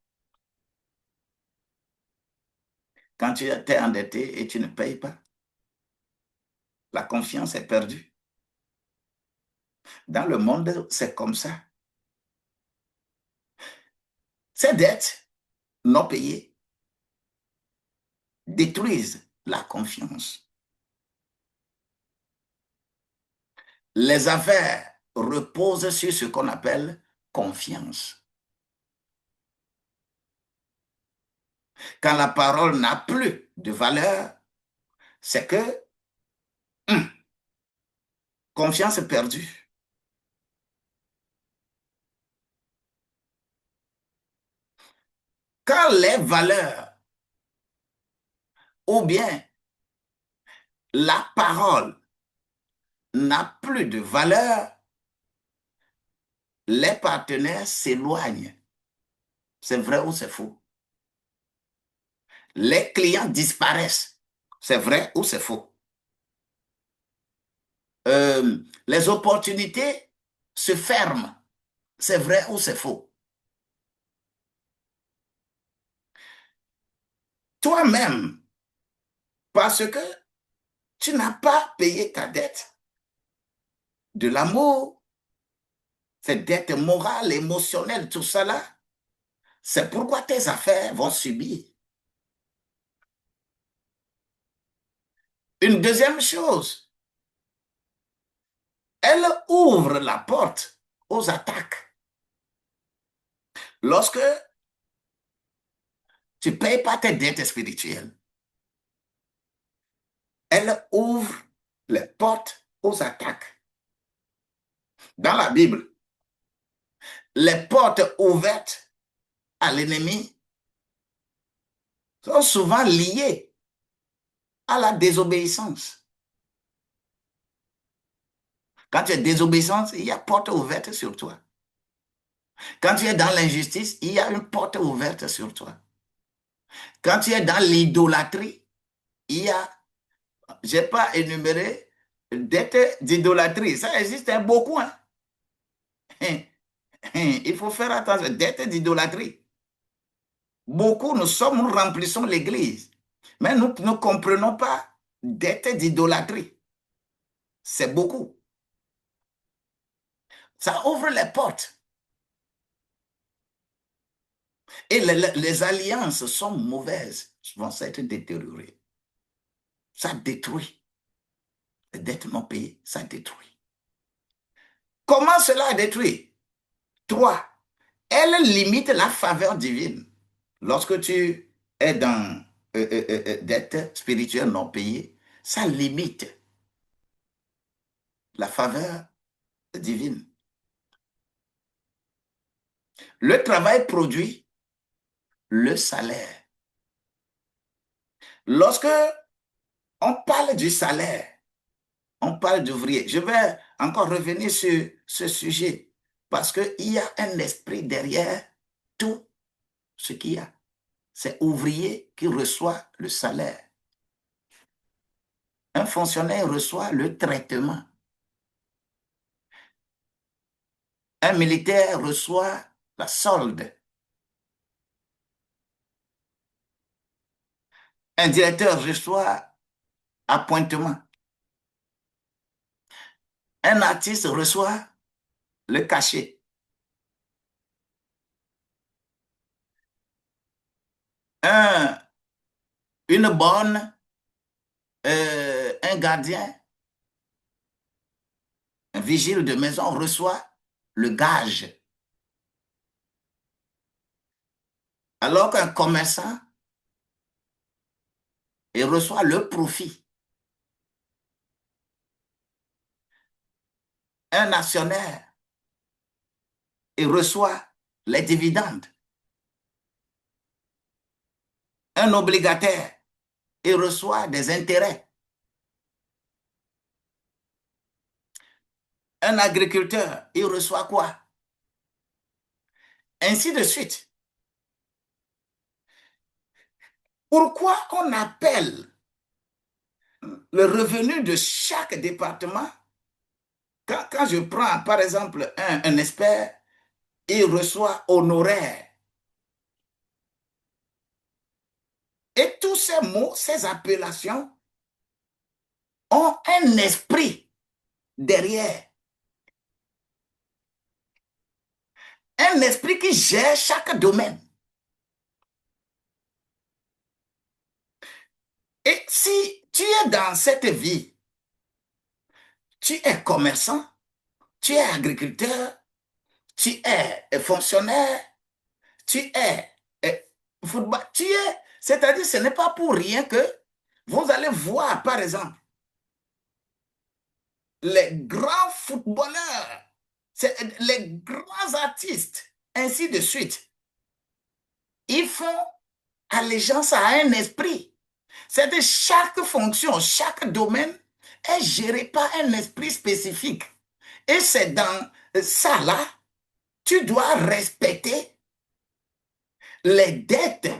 Quand tu es endetté et tu ne payes pas, la confiance est perdue. Dans le monde, c'est comme ça. Ces dettes non payées détruisent la confiance. Les affaires reposent sur ce qu'on appelle confiance. Quand la parole n'a plus de valeur, c'est que confiance perdue. Quand les valeurs ou bien la parole n'a plus de valeur, les partenaires s'éloignent. C'est vrai ou c'est faux? Les clients disparaissent. C'est vrai ou c'est faux? Les opportunités se ferment. C'est vrai ou c'est faux? Toi-même, parce que tu n'as pas payé ta dette de l'amour, cette dette morale, émotionnelle, tout ça là, c'est pourquoi tes affaires vont subir. Une deuxième chose, elle ouvre la porte aux attaques. Lorsque tu ne payes pas tes dettes spirituelles, elle ouvre les portes aux attaques. Dans la Bible, les portes ouvertes à l'ennemi sont souvent liées à la désobéissance. Quand tu es désobéissant, il y a porte ouverte sur toi. Quand tu es dans l'injustice, il y a une porte ouverte sur toi. Quand tu es dans l'idolâtrie, il y a, je n'ai pas énuméré, dettes d'idolâtrie. Ça existe beaucoup. Hein? Il faut faire attention. Dettes d'idolâtrie. Beaucoup, nous remplissons l'Église. Mais nous ne comprenons pas dettes d'idolâtrie. C'est beaucoup. Ça ouvre les portes. Et les alliances sont mauvaises, vont s'être détériorées. Ça détruit. Les dettes non payées, ça détruit. Comment cela détruit? 3. Elle limite la faveur divine. Lorsque tu es dans dette spirituelle non payée, ça limite la faveur divine. Le travail produit le salaire. Lorsque on parle du salaire, on parle d'ouvrier. Je vais encore revenir sur ce sujet parce qu'il y a un esprit derrière tout ce qu'il y a. C'est ouvrier qui reçoit le salaire. Un fonctionnaire reçoit le traitement. Un militaire reçoit la solde. Un directeur reçoit appointement. Un artiste reçoit le cachet. Un, une bonne, un gardien, un vigile de maison reçoit le gage. Alors qu'un commerçant, il reçoit le profit. Un actionnaire, il reçoit les dividendes. Un obligataire, il reçoit des intérêts. Un agriculteur, il reçoit quoi? Ainsi de suite. Pourquoi on appelle le revenu de chaque département? Quand je prends, par exemple, un expert, il reçoit honoraire. Et tous ces mots, ces appellations ont un esprit derrière. Un esprit qui gère chaque domaine. Et si tu es dans cette vie, tu es commerçant, tu es agriculteur, tu es fonctionnaire, tu es football, tu es, c'est-à-dire ce n'est pas pour rien que vous allez voir, par exemple, les grands footballeurs, les grands artistes, ainsi de suite. Ils font allégeance à un esprit. C'est de chaque fonction, chaque domaine est géré par un esprit spécifique. Et c'est dans ça là, tu dois respecter les dettes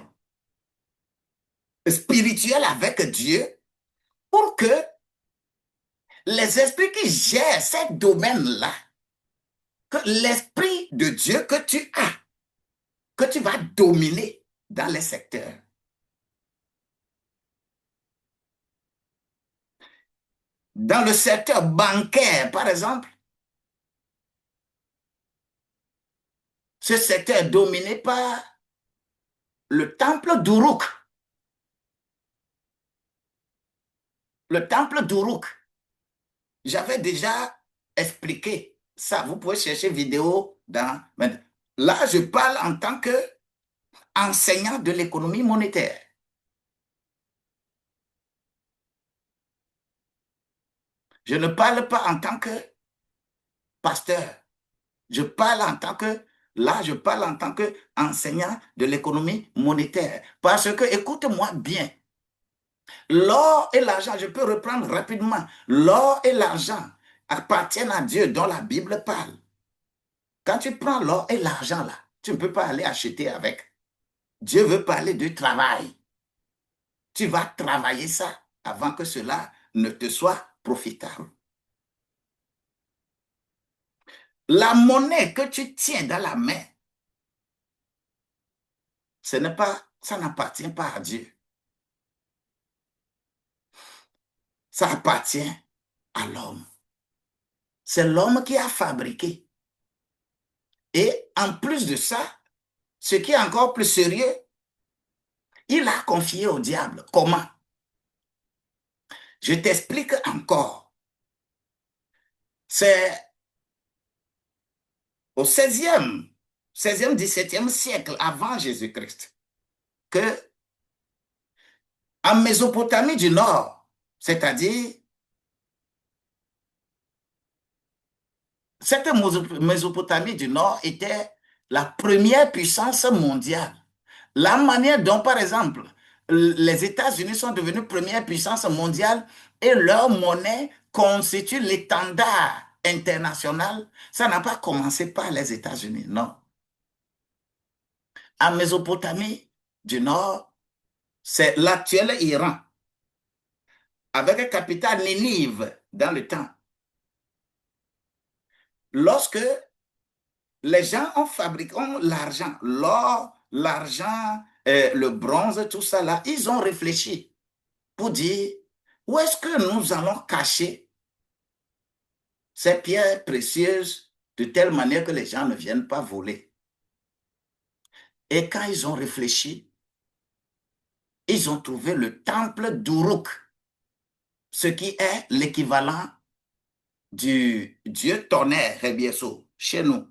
spirituelles avec Dieu pour que les esprits qui gèrent ces domaines-là, que l'esprit de Dieu que tu as, que tu vas dominer dans les secteurs. Dans le secteur bancaire, par exemple, ce secteur est dominé par le temple d'Uruk. Le temple d'Uruk. J'avais déjà expliqué ça. Vous pouvez chercher vidéo dans... Là, je parle en tant qu'enseignant de l'économie monétaire. Je ne parle pas en tant que pasteur. Je parle en tant que... Là, je parle en tant qu'enseignant de l'économie monétaire. Parce que, écoute-moi bien, l'or et l'argent, je peux reprendre rapidement, l'or et l'argent appartiennent à Dieu dont la Bible parle. Quand tu prends l'or et l'argent là, tu ne peux pas aller acheter avec. Dieu veut parler du travail. Tu vas travailler ça avant que cela ne te soit profitable. La monnaie que tu tiens dans la main, ce n'est pas, ça n'appartient pas à Dieu. Ça appartient à l'homme. C'est l'homme qui a fabriqué. Et en plus de ça, ce qui est encore plus sérieux, il a confié au diable. Comment? Je t'explique encore. C'est au 16e, 17e siècle avant Jésus-Christ que en Mésopotamie du Nord, c'est-à-dire cette Mésopotamie du Nord était la première puissance mondiale. La manière dont, par exemple, les États-Unis sont devenus première puissance mondiale et leur monnaie constitue l'étendard international, ça n'a pas commencé par les États-Unis, non. En Mésopotamie du Nord, c'est l'actuel Iran, avec capitale Ninive dans le temps. Lorsque les gens ont fabriqué l'argent, l'or, l'argent, le bronze, tout ça là, ils ont réfléchi pour dire où est-ce que nous allons cacher ces pierres précieuses de telle manière que les gens ne viennent pas voler. Et quand ils ont réfléchi, ils ont trouvé le temple d'Uruk, ce qui est l'équivalent du dieu tonnerre, Rebieso, chez nous.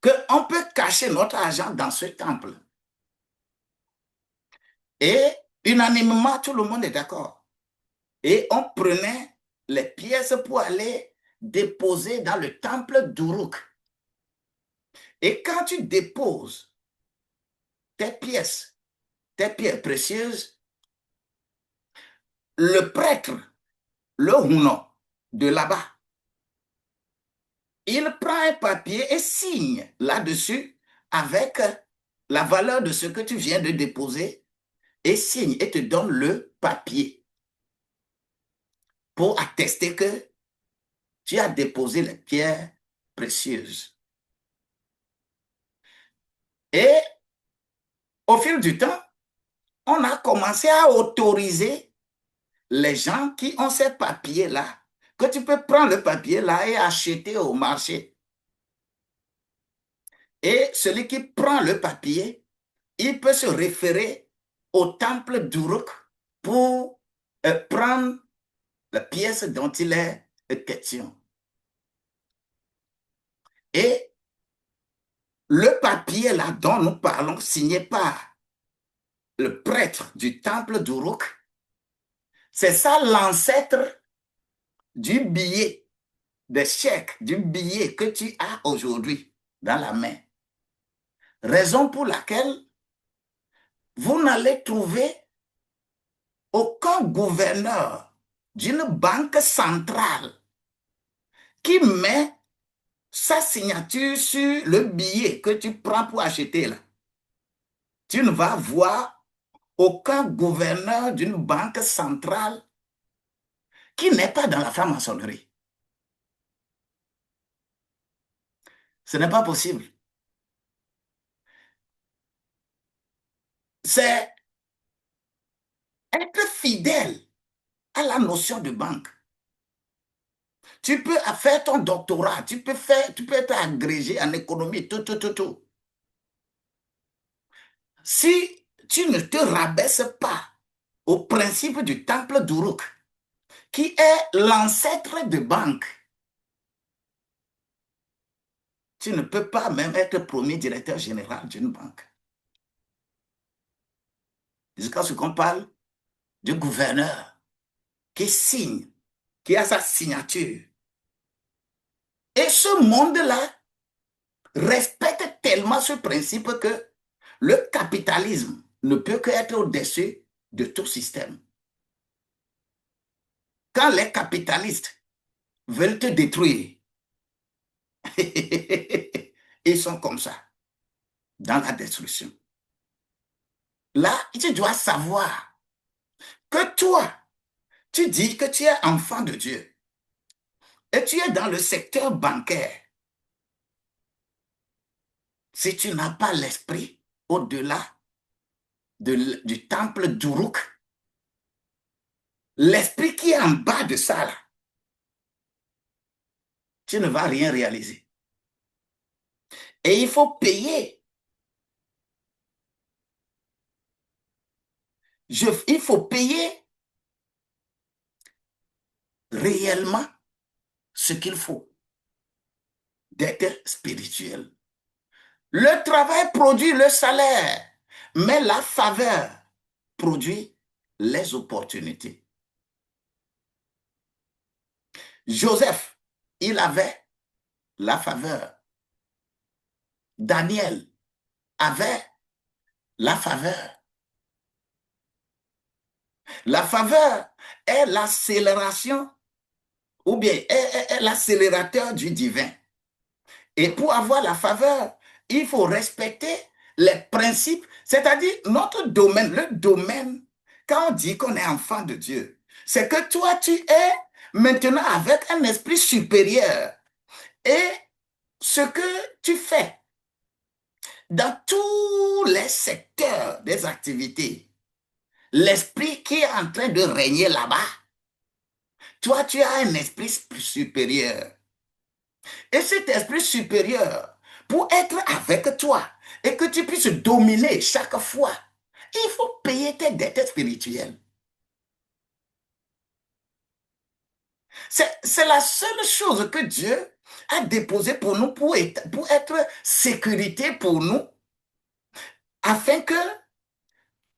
Qu'on peut cacher notre argent dans ce temple. Et unanimement, tout le monde est d'accord. Et on prenait les pièces pour aller déposer dans le temple d'Uruk. Et quand tu déposes tes pièces précieuses, le prêtre, le Huno de là-bas, il prend un papier et signe là-dessus avec la valeur de ce que tu viens de déposer et signe et te donne le papier pour attester que tu as déposé les pierres précieuses. Et Au fil du temps, on a commencé à autoriser les gens qui ont ces papiers-là, que tu peux prendre le papier-là et acheter au marché. Et celui qui prend le papier, il peut se référer au temple d'Uruk pour prendre la pièce dont il est question. Et le papier là dont nous parlons, signé par le prêtre du temple d'Uruk, c'est ça l'ancêtre du billet, des chèques, du billet que tu as aujourd'hui dans la main. Raison pour laquelle vous n'allez trouver aucun gouverneur d'une banque centrale qui met sa signature sur le billet que tu prends pour acheter là. Tu ne vas voir aucun gouverneur d'une banque centrale qui n'est pas dans la franc-maçonnerie. Ce n'est pas possible. C'est être fidèle à la notion de banque. Tu peux faire ton doctorat, tu peux être agrégé en économie, tout. Si tu ne te rabaisses pas au principe du temple d'Uruk, qui est l'ancêtre de banque, tu ne peux pas même être premier directeur général d'une banque. Jusqu'à ce qu'on parle du gouverneur qui signe, qui a sa signature. Et ce monde-là respecte tellement ce principe que le capitalisme ne peut qu'être au-dessus de tout système. Quand les capitalistes veulent te détruire, ils sont comme ça, dans la destruction. Là, tu dois savoir que toi, tu dis que tu es enfant de Dieu et tu es dans le secteur bancaire. Si tu n'as pas l'esprit au-delà du temple d'Uruk, l'esprit qui est en bas de ça, là, tu ne vas rien réaliser. Et il faut payer. Il faut payer réellement ce qu'il faut d'être spirituel. Le travail produit le salaire, mais la faveur produit les opportunités. Joseph, il avait la faveur. Daniel avait la faveur. La faveur est l'accélération ou bien est l'accélérateur du divin. Et pour avoir la faveur, il faut respecter les principes, c'est-à-dire notre domaine, le domaine, quand on dit qu'on est enfant de Dieu, c'est que toi, tu es maintenant avec un esprit supérieur. Et ce que tu fais dans tous les secteurs des activités, l'esprit qui est en train de régner là-bas, toi, tu as un esprit supérieur. Et cet esprit supérieur, pour être avec toi et que tu puisses dominer chaque fois, il faut payer tes dettes spirituelles. C'est la seule chose que Dieu a déposée pour nous, pour être sécurité pour nous, afin que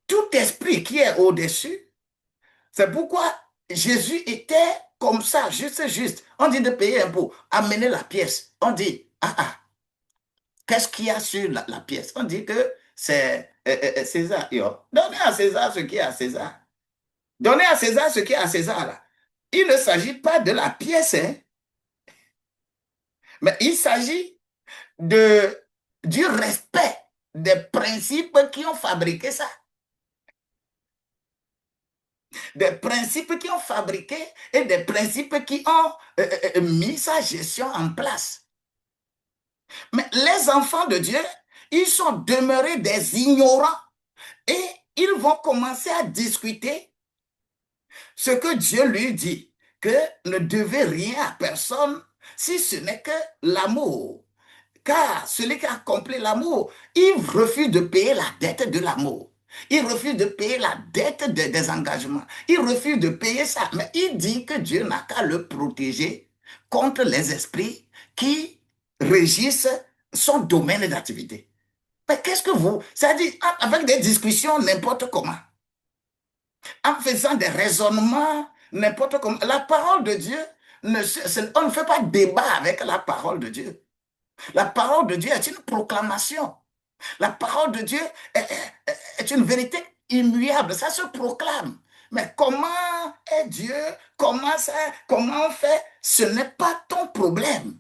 tout esprit qui est au-dessus, c'est pourquoi Jésus était comme ça, juste. On dit de payer un pot, amener la pièce. On dit, qu'est-ce qu'il y a sur la pièce? On dit que c'est César. Donnez à César ce qui est à César. Donnez à César ce qui est à César. Là. Il ne s'agit pas de la pièce, hein, mais il s'agit du respect des principes qui ont fabriqué ça. Des principes qui ont fabriqué et des principes qui ont mis sa gestion en place. Mais les enfants de Dieu, ils sont demeurés des ignorants Et ils vont commencer à discuter ce que Dieu lui dit, que ne devait rien à personne si ce n'est que l'amour. Car celui qui accomplit l'amour, il refuse de payer la dette de l'amour. Il refuse de payer la dette des engagements. Il refuse de payer ça. Mais il dit que Dieu n'a qu'à le protéger contre les esprits qui régissent son domaine d'activité. Mais qu'est-ce que vous... C'est-à-dire, avec des discussions n'importe comment, en faisant des raisonnements n'importe comment. La parole de Dieu, on ne fait pas débat avec la parole de Dieu. La parole de Dieu est une proclamation. La parole de Dieu est une vérité immuable. Ça se proclame. Mais comment est Dieu? Comment ça? Comment on fait? Ce n'est pas ton problème.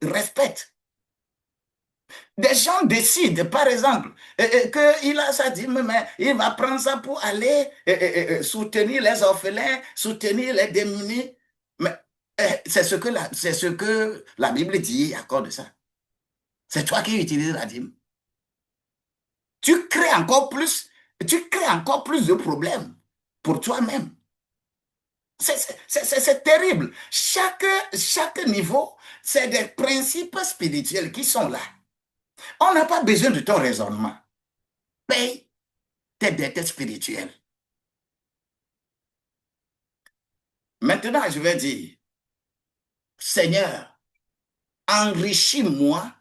Respecte. Des gens décident, par exemple, qu'il a ça dit, mais il va prendre ça pour aller soutenir les orphelins, soutenir les démunis. Mais c'est ce que la Bible dit à cause de ça. C'est toi qui utilises la dîme. Tu crées encore plus de problèmes pour toi-même. C'est terrible. Chaque niveau, c'est des principes spirituels qui sont là. On n'a pas besoin de ton raisonnement. Paye tes dettes spirituelles. Maintenant, je vais dire, Seigneur, enrichis-moi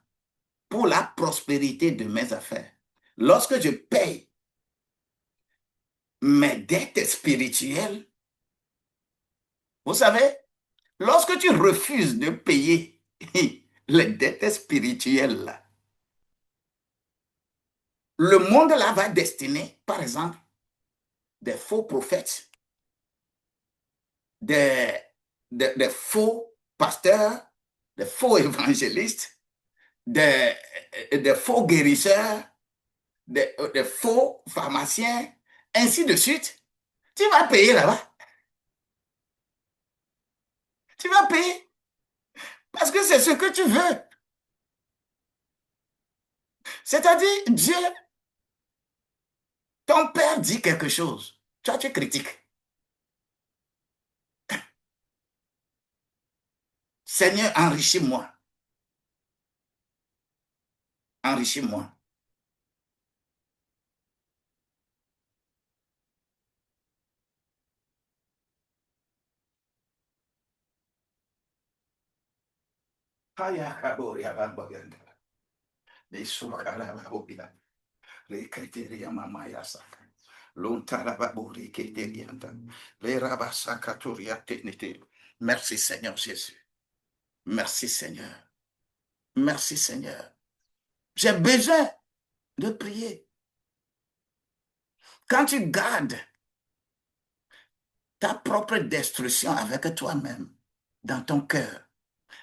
pour la prospérité de mes affaires. Lorsque je paye mes dettes spirituelles, vous savez, lorsque tu refuses de payer les dettes spirituelles, là, le monde là va destiner, par exemple, des faux prophètes, des, des faux pasteurs, des faux évangélistes, des faux guérisseurs, des faux pharmaciens, ainsi de suite. Tu vas payer là-bas. Tu vas payer parce que c'est ce que tu veux. C'est-à-dire, Dieu, ton père dit quelque chose. Toi, tu critiques. Seigneur, enrichis-moi. Enrichis-moi. Merci Seigneur Jésus. Merci Seigneur. Merci Seigneur. J'ai besoin de prier. Quand tu gardes ta propre destruction avec toi-même dans ton cœur,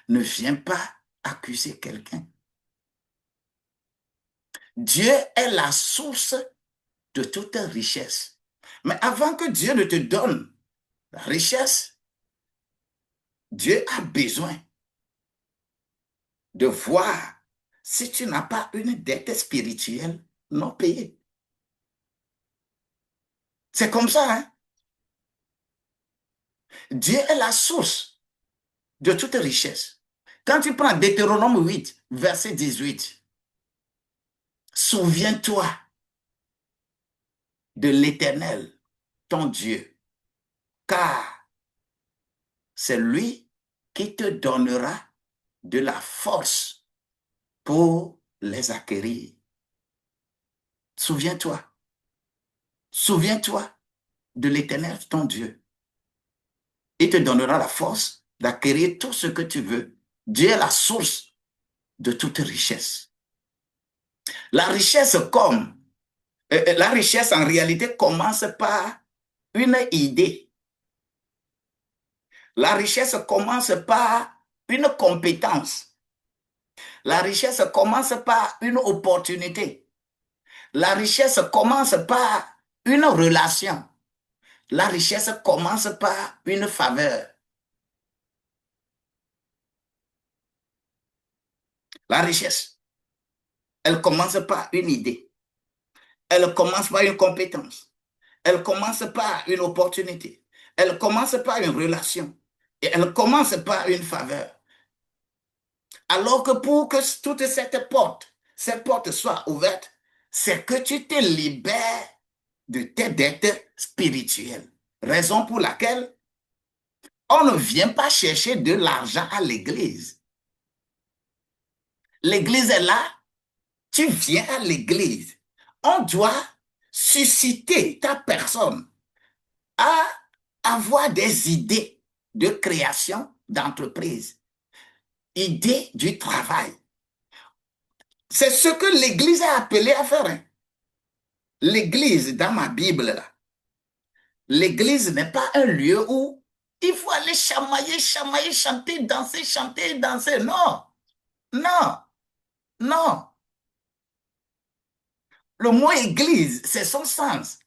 ne viens pas accuser quelqu'un. Dieu est la source de toute richesse. Mais avant que Dieu ne te donne la richesse, Dieu a besoin de voir si tu n'as pas une dette spirituelle non payée. C'est comme ça, hein? Dieu est la source de toute richesse. Quand tu prends Deutéronome 8, verset 18, souviens-toi de l'Éternel, ton Dieu, car c'est lui qui te donnera de la force pour les acquérir. Souviens-toi. Souviens-toi de l'Éternel, ton Dieu. Il te donnera la force d'acquérir tout ce que tu veux. Dieu est la source de toute richesse. La richesse la richesse en réalité commence par une idée. La richesse commence par une compétence. La richesse commence par une opportunité. La richesse commence par une relation. La richesse commence par une faveur. La richesse. Elle commence par une idée. Elle commence par une compétence. Elle commence par une opportunité. Elle commence par une relation. Et elle commence par une faveur. Alors que pour que toute cette porte soit ouverte, c'est que tu te libères de tes dettes spirituelles. Raison pour laquelle on ne vient pas chercher de l'argent à l'église. L'église est là, tu viens à l'église. On doit susciter ta personne à avoir des idées de création d'entreprise, idées du travail. C'est ce que l'Église est appelée à faire. Hein. L'Église, dans ma Bible, là, l'Église n'est pas un lieu où il faut aller chamailler, chamailler, chanter, danser. Non, non, non. Le mot Église, c'est son sens.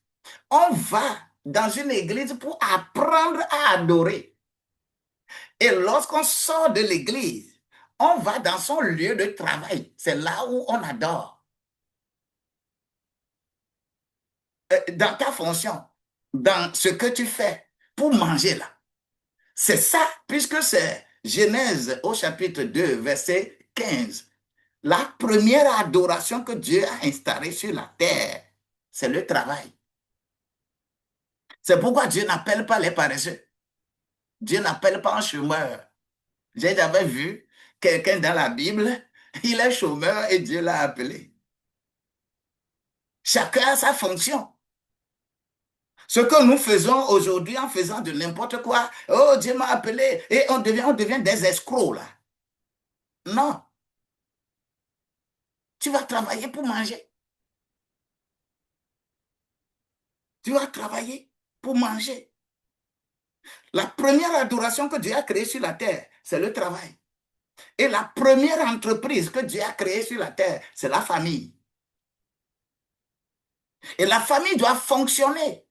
On va dans une église pour apprendre à adorer. Et lorsqu'on sort de l'église, on va dans son lieu de travail. C'est là où on adore. Dans ta fonction, dans ce que tu fais pour manger là. C'est ça, puisque c'est Genèse au chapitre 2, verset 15. La première adoration que Dieu a installée sur la terre, c'est le travail. C'est pourquoi Dieu n'appelle pas les paresseux. Dieu n'appelle pas un chômeur. J'ai jamais vu quelqu'un dans la Bible, il est chômeur et Dieu l'a appelé. Chacun a sa fonction. Ce que nous faisons aujourd'hui en faisant de n'importe quoi, oh Dieu m'a appelé et on devient des escrocs là. Non. Tu vas travailler pour manger. Tu vas travailler pour manger. La première adoration que Dieu a créée sur la terre, c'est le travail. Et la première entreprise que Dieu a créée sur la terre, c'est la famille. Et la famille doit fonctionner.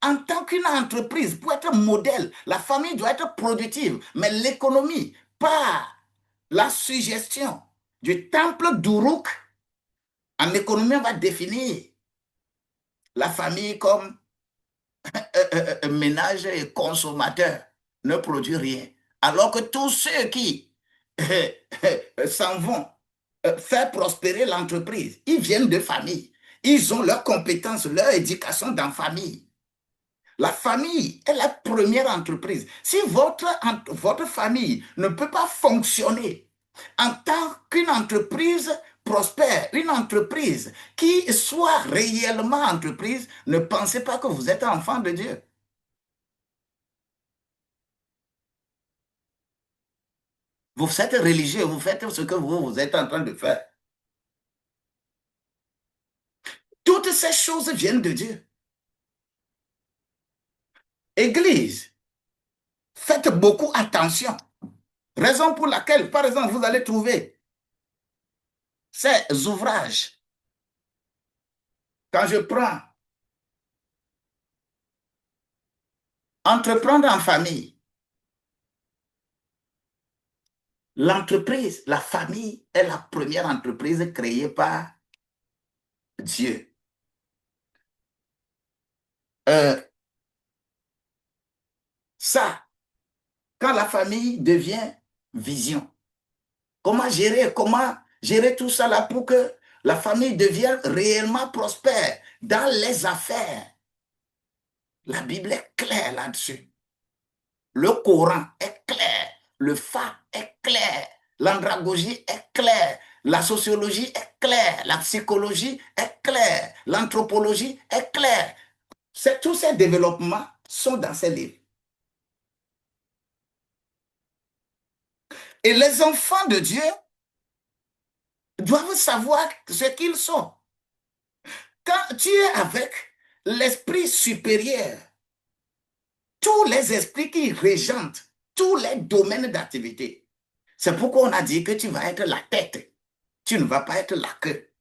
En tant qu'une entreprise, pour être modèle, la famille doit être productive. Mais l'économie, par la suggestion du temple d'Uruk, en économie, on va définir la famille comme ménage et consommateur, ne produit rien. Alors que tous ceux qui s'en vont faire prospérer l'entreprise, ils viennent de famille. Ils ont leurs compétences, leur éducation dans la famille. La famille est la première entreprise. Si votre famille ne peut pas fonctionner en tant qu'une entreprise prospère, une entreprise qui soit réellement entreprise, ne pensez pas que vous êtes enfant de Dieu. Vous êtes religieux, vous faites ce que vous êtes en train de faire. Toutes ces choses viennent de Dieu. Église, faites beaucoup attention. Raison pour laquelle, par exemple, vous allez trouver ces ouvrages. Quand je prends entreprendre en famille, l'entreprise, la famille est la première entreprise créée par Dieu. Ça, quand la famille devient vision, comment gérer tout ça là pour que la famille devienne réellement prospère dans les affaires? La Bible est claire là-dessus. Le Coran est clair. Le Fa est clair. L'andragogie est claire. La sociologie est claire. La psychologie est claire. L'anthropologie est claire. Tous ces développements sont dans ces livres. Et les enfants de Dieu doivent savoir ce qu'ils sont. Quand tu es avec l'esprit supérieur, tous les esprits qui régentent tous les domaines d'activité, c'est pourquoi on a dit que tu vas être la tête, tu ne vas pas être la queue.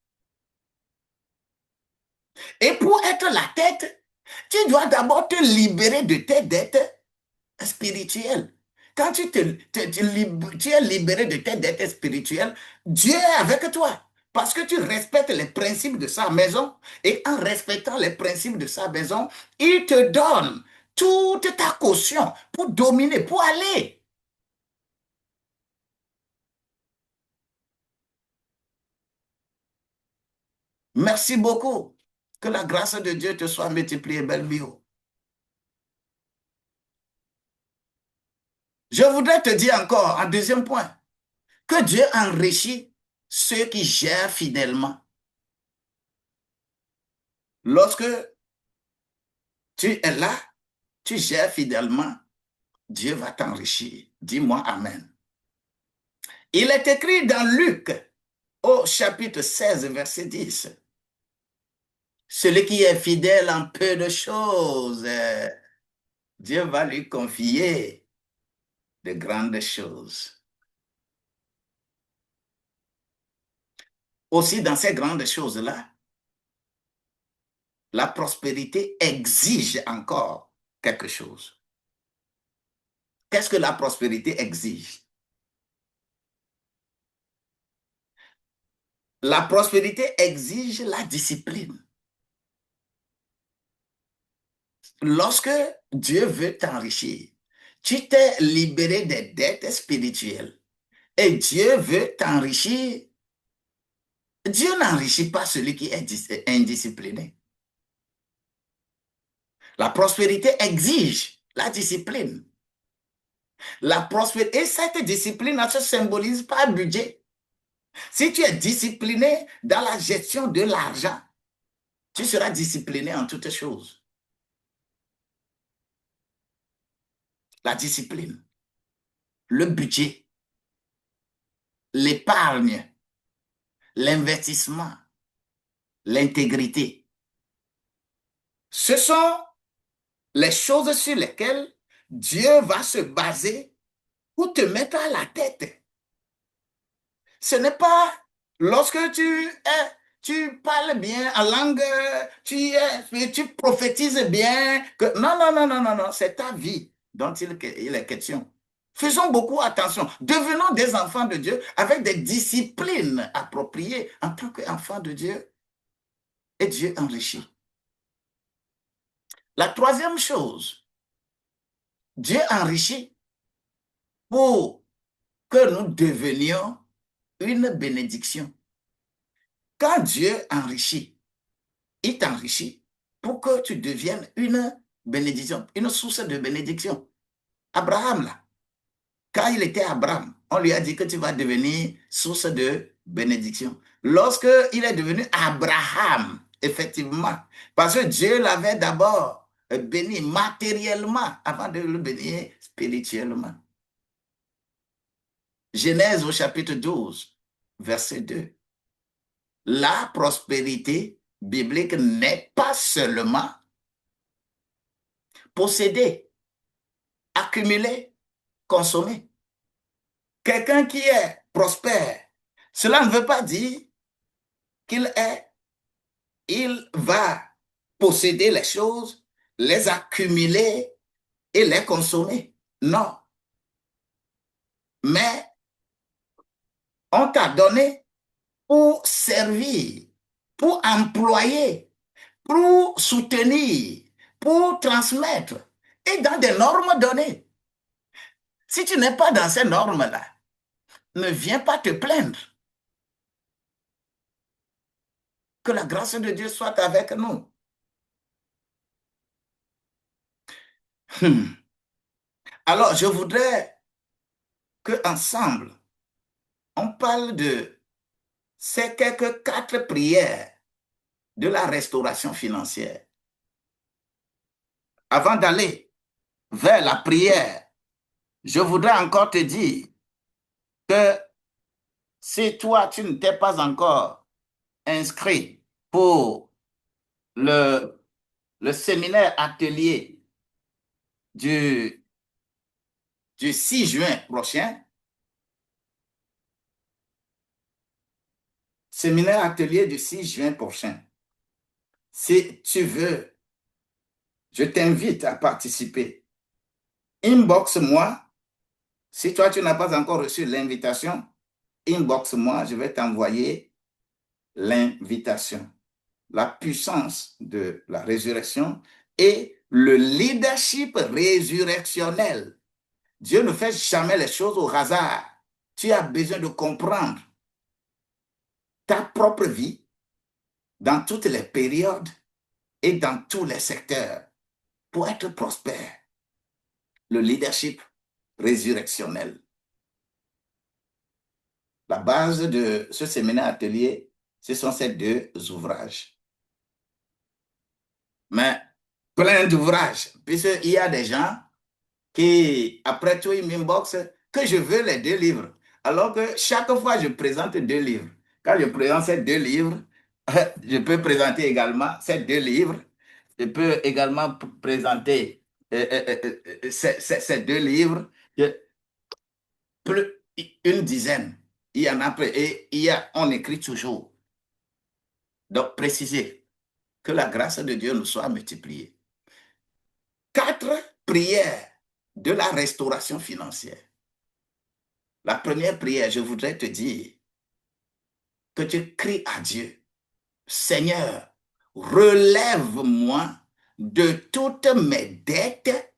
Et pour être la tête, tu dois d'abord te libérer de tes dettes spirituelles. Quand tu es libéré de tes dettes spirituelles, Dieu est avec toi. Parce que tu respectes les principes de sa maison. Et en respectant les principes de sa maison, il te donne toute ta caution pour dominer, pour aller. Merci beaucoup. Que la grâce de Dieu te soit multipliée, belle bio. Je voudrais te dire encore, en deuxième point, que Dieu enrichit ceux qui gèrent fidèlement. Lorsque tu es là, tu gères fidèlement, Dieu va t'enrichir. Dis-moi Amen. Il est écrit dans Luc, au chapitre 16, verset 10. Celui qui est fidèle en peu de choses, Dieu va lui confier de grandes choses. Aussi, dans ces grandes choses-là, la prospérité exige encore quelque chose. Qu'est-ce que la prospérité exige? La prospérité exige la discipline. Lorsque Dieu veut t'enrichir, tu t'es libéré des dettes spirituelles et Dieu veut t'enrichir. Dieu n'enrichit pas celui qui est indiscipliné. La prospérité exige la discipline. La prospérité, et cette discipline ne se symbolise par budget. Si tu es discipliné dans la gestion de l'argent, tu seras discipliné en toutes choses. La discipline, le budget, l'épargne, l'investissement, l'intégrité. Ce sont les choses sur lesquelles Dieu va se baser pour te mettre à la tête. Ce n'est pas lorsque tu parles bien en langue, tu prophétises bien. Que, non, non, non, non, non, non, c'est ta vie dont il est question. Faisons beaucoup attention. Devenons des enfants de Dieu avec des disciplines appropriées en tant qu'enfants de Dieu. Et Dieu enrichit. La troisième chose, Dieu enrichit pour que nous devenions une bénédiction. Quand Dieu enrichit, il t'enrichit pour que tu deviennes une bénédiction, une source de bénédiction. Abraham, là, quand il était Abraham, on lui a dit que tu vas devenir source de bénédiction. Lorsqu'il est devenu Abraham, effectivement, parce que Dieu l'avait d'abord béni matériellement avant de le bénir spirituellement. Genèse au chapitre 12, verset 2. La prospérité biblique n'est pas seulement posséder, accumuler, consommer. Quelqu'un qui est prospère, cela ne veut pas dire il va posséder les choses, les accumuler et les consommer. Non. Mais on t'a donné pour servir, pour employer, pour soutenir, pour transmettre et dans des normes données. Si tu n'es pas dans ces normes-là, ne viens pas te plaindre. Que la grâce de Dieu soit avec nous. Alors, je voudrais qu'ensemble, on parle de ces quelques 4 prières de la restauration financière. Avant d'aller vers la prière, je voudrais encore te dire que si toi, tu ne t'es pas encore inscrit pour le séminaire atelier du 6 juin prochain, séminaire atelier du 6 juin prochain, si tu veux, je t'invite à participer. Inbox-moi. Si toi, tu n'as pas encore reçu l'invitation, inbox-moi, je vais t'envoyer l'invitation, la puissance de la résurrection et le leadership résurrectionnel. Dieu ne fait jamais les choses au hasard. Tu as besoin de comprendre ta propre vie dans toutes les périodes et dans tous les secteurs pour être prospère. Le leadership résurrectionnel. La base de ce séminaire atelier, ce sont ces deux ouvrages. Mais plein d'ouvrages, puisqu'il y a des gens qui, après tout, ils m'inboxent que je veux les deux livres. Alors que chaque fois, je présente deux livres. Quand je présente ces deux livres, je peux présenter également ces deux livres. Je peux également présenter ces deux livres. Plus une dizaine. Il y en a peu. Et on écrit toujours. Donc, précisez que la grâce de Dieu nous soit multipliée. 4 prières de la restauration financière. La première prière, je voudrais te dire que tu cries à Dieu, Seigneur, relève-moi de toutes mes dettes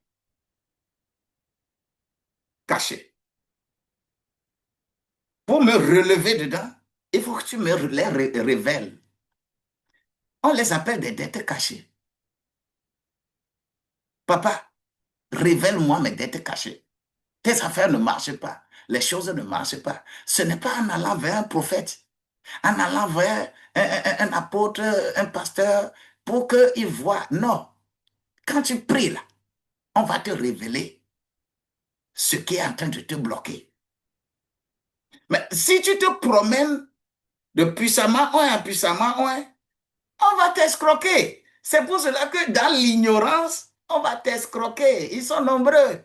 cachées. Pour me relever dedans, il faut que tu me les révèles. On les appelle des dettes cachées. Papa, révèle-moi mes dettes cachées. Tes affaires ne marchent pas. Les choses ne marchent pas. Ce n'est pas en allant vers un prophète, en allant vers un apôtre, un pasteur, pour qu'il voie. Non. Quand tu pries là, on va te révéler ce qui est en train de te bloquer. Mais si tu te promènes de puissamment un en puissamment un, on va t'escroquer. C'est pour cela que dans l'ignorance, on va t'escroquer. Ils sont nombreux.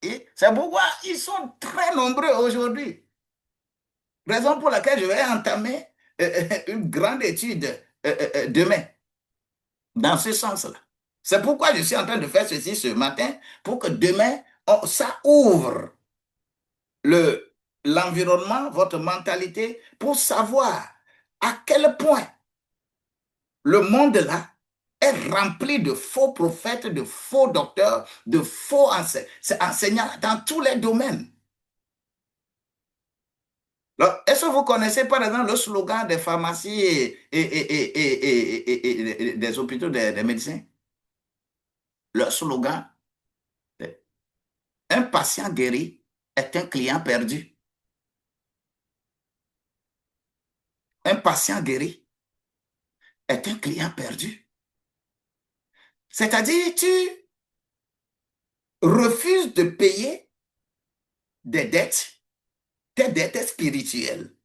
C'est pourquoi ils sont très nombreux aujourd'hui. Raison pour laquelle je vais entamer une grande étude demain, dans ce sens-là. C'est pourquoi je suis en train de faire ceci ce matin, pour que demain, ça ouvre l'environnement, votre mentalité, pour savoir à quel point le monde-là est rempli de faux prophètes, de faux docteurs, de faux enseignants dans tous les domaines. Est-ce que vous connaissez par exemple le slogan des pharmacies et des hôpitaux des médecins? Le slogan, c'est un patient guéri est un client perdu. Un patient guéri est un client perdu. C'est-à-dire, tu refuses de payer des dettes, tes dettes spirituelles.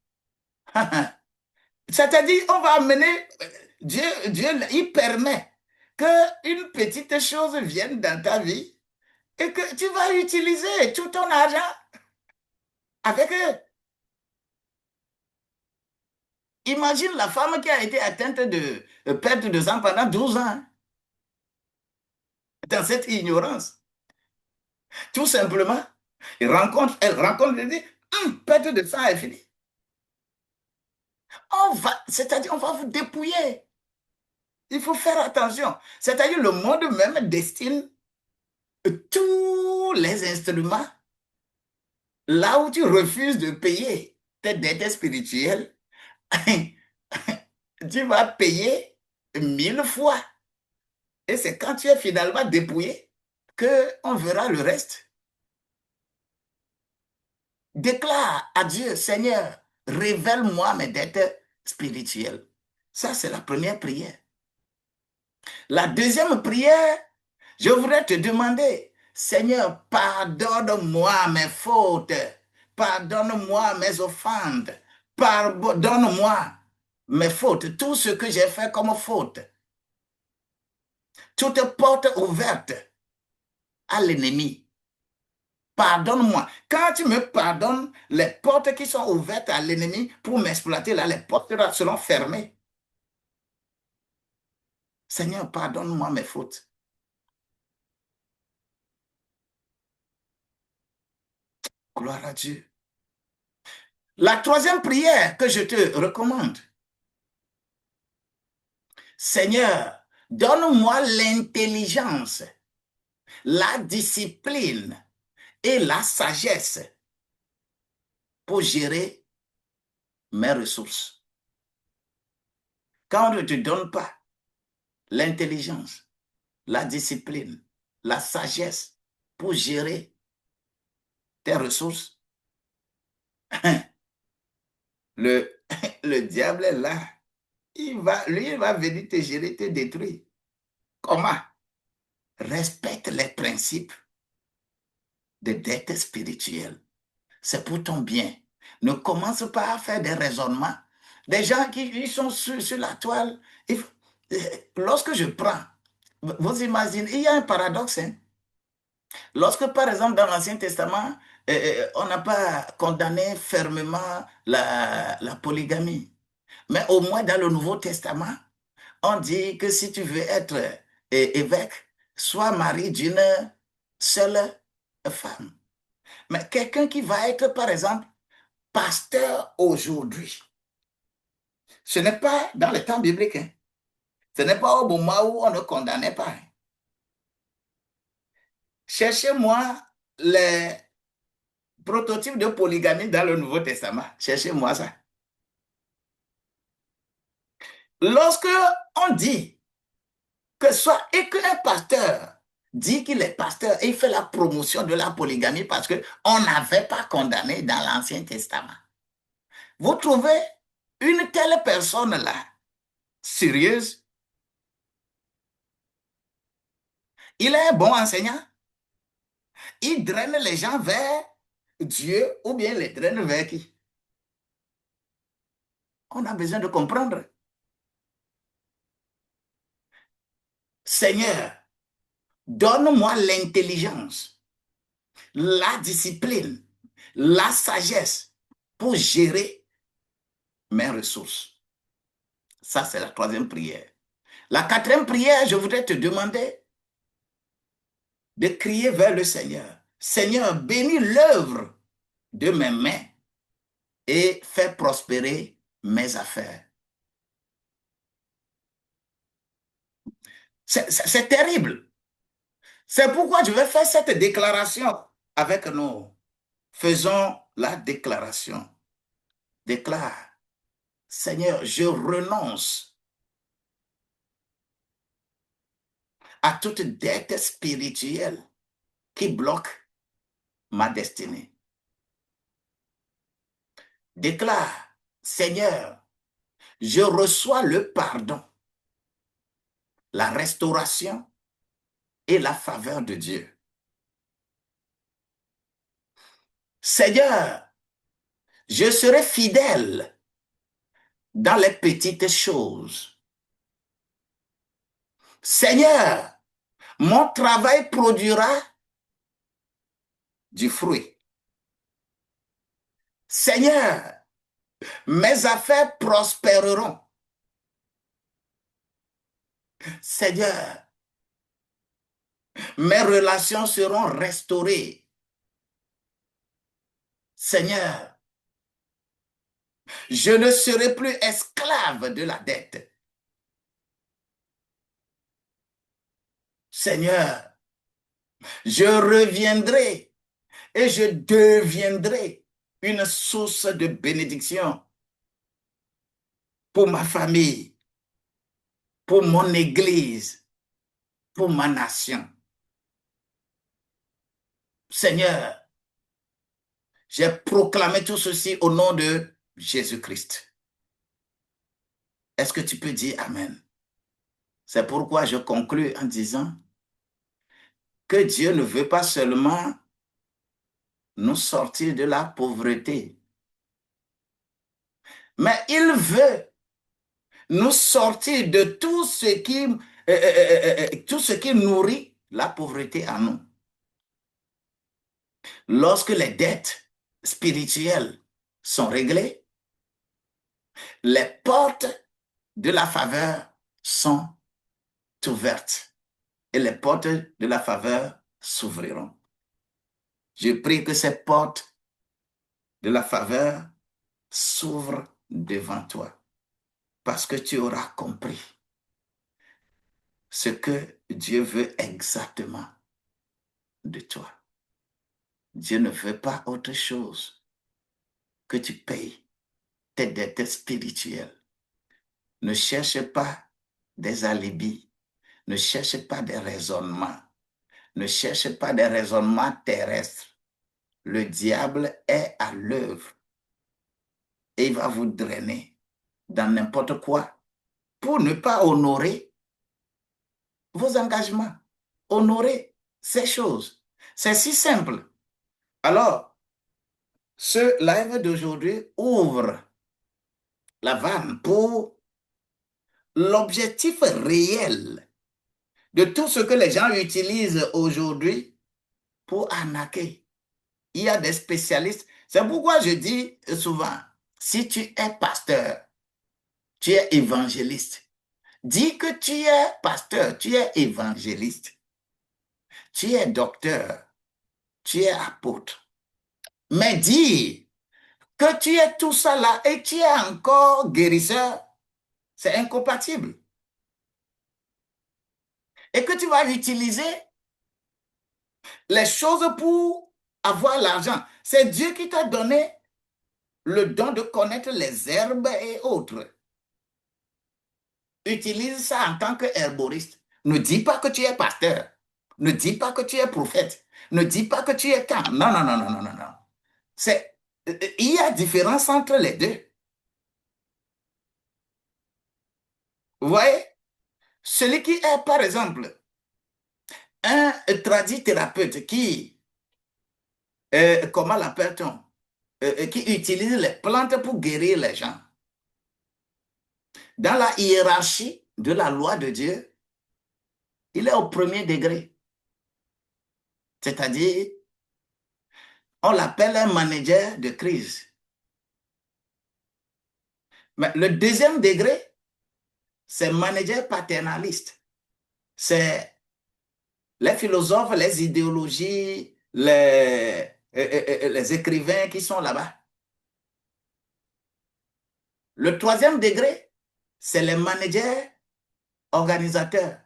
C'est-à-dire, on va amener, Dieu, il permet qu'une petite chose vienne dans ta vie et que tu vas utiliser tout ton argent avec eux. Imagine la femme qui a été atteinte de perte de sang pendant 12 ans, dans cette ignorance. Tout simplement, elle rencontre, elle dit, perte de sang est finie. C'est-à-dire, on va vous dépouiller. Il faut faire attention. C'est-à-dire, le monde même destine tous les instruments là où tu refuses de payer tes dettes spirituelles, tu vas payer 1000 fois. Et c'est quand tu es finalement dépouillé qu'on verra le reste. Déclare à Dieu, Seigneur, révèle-moi mes dettes spirituelles. Ça, c'est la première prière. La deuxième prière, je voudrais te demander, Seigneur, pardonne-moi mes fautes, pardonne-moi mes offenses, pardonne-moi mes fautes, tout ce que j'ai fait comme faute, toute porte ouverte à l'ennemi. Pardonne-moi. Quand tu me pardonnes, les portes qui sont ouvertes à l'ennemi pour m'exploiter, là, les portes seront fermées. Seigneur, pardonne-moi mes fautes. Gloire à Dieu. La troisième prière que je te recommande, Seigneur, donne-moi l'intelligence, la discipline et la sagesse pour gérer mes ressources. Quand on ne te donne pas l'intelligence, la discipline, la sagesse pour gérer tes ressources, le, le diable est là. Il va venir te gérer, te détruire. Comment? Respecte les principes de dette spirituelle. C'est pour ton bien. Ne commence pas à faire des raisonnements. Des gens qui ils sont sur la toile. Lorsque je prends, vous imaginez, il y a un paradoxe. Hein? Lorsque, par exemple, dans l'Ancien Testament, on n'a pas condamné fermement la polygamie. Mais au moins dans le Nouveau Testament, on dit que si tu veux être évêque, sois mari d'une seule femme. Mais quelqu'un qui va être, par exemple, pasteur aujourd'hui, ce n'est pas dans le temps biblique. Hein. Ce n'est pas au moment où on ne condamnait pas. Hein. Cherchez-moi les prototypes de polygamie dans le Nouveau Testament. Cherchez-moi ça. Lorsque on dit que soit et qu'un pasteur dit qu'il est pasteur et il fait la promotion de la polygamie parce qu'on n'avait pas condamné dans l'Ancien Testament. Vous trouvez une telle personne-là sérieuse? Il est un bon enseignant. Il draine les gens vers Dieu ou bien les draine vers qui? On a besoin de comprendre. Seigneur, donne-moi l'intelligence, la discipline, la sagesse pour gérer mes ressources. Ça, c'est la troisième prière. La quatrième prière, je voudrais te demander de crier vers le Seigneur. Seigneur, bénis l'œuvre de mes mains et fais prospérer mes affaires. C'est terrible. C'est pourquoi je vais faire cette déclaration avec nous. Faisons la déclaration. Déclare, Seigneur, je renonce à toute dette spirituelle qui bloque ma destinée. Déclare, Seigneur, je reçois le pardon, la restauration et la faveur de Dieu. Seigneur, je serai fidèle dans les petites choses. Seigneur, mon travail produira du fruit. Seigneur, mes affaires prospéreront. Seigneur, mes relations seront restaurées. Seigneur, je ne serai plus esclave de la dette. Seigneur, je reviendrai et je deviendrai une source de bénédiction pour ma famille, pour mon église, pour ma nation. Seigneur, j'ai proclamé tout ceci au nom de Jésus-Christ. Est-ce que tu peux dire Amen? C'est pourquoi je conclus en disant que Dieu ne veut pas seulement nous sortir de la pauvreté, mais il veut nous sortir de tout ce qui nourrit la pauvreté en nous. Lorsque les dettes spirituelles sont réglées, les portes de la faveur sont ouvertes et les portes de la faveur s'ouvriront. Je prie que ces portes de la faveur s'ouvrent devant toi parce que tu auras compris ce que Dieu veut exactement de toi. Dieu ne veut pas autre chose que tu payes tes dettes spirituelles. Ne cherche pas des alibis, ne cherche pas des raisonnements, ne cherche pas des raisonnements terrestres. Le diable est à l'œuvre et il va vous drainer dans n'importe quoi pour ne pas honorer vos engagements, honorer ces choses. C'est si simple. Alors, ce live d'aujourd'hui ouvre la vanne pour l'objectif réel de tout ce que les gens utilisent aujourd'hui pour arnaquer. Il y a des spécialistes. C'est pourquoi je dis souvent, si tu es pasteur, tu es évangéliste, dis que tu es pasteur, tu es évangéliste, tu es docteur, tu es apôtre. Mais dis que tu es tout ça là et tu es encore guérisseur, c'est incompatible. Et que tu vas utiliser les choses pour avoir l'argent. C'est Dieu qui t'a donné le don de connaître les herbes et autres. Utilise ça en tant qu'herboriste. Ne dis pas que tu es pasteur. Ne dis pas que tu es prophète. Ne dis pas que tu es quand. Non, non, non, non, non, non, non. Il y a différence entre les deux. Vous voyez? Celui qui est, par exemple, un tradithérapeute qui, comment l'appelle-t-on? Qui utilise les plantes pour guérir les gens. Dans la hiérarchie de la loi de Dieu, il est au premier degré. C'est-à-dire, on l'appelle un manager de crise. Mais le deuxième degré, c'est manager paternaliste. C'est les philosophes, les idéologies, les écrivains qui sont là-bas. Le troisième degré, c'est les managers organisateurs.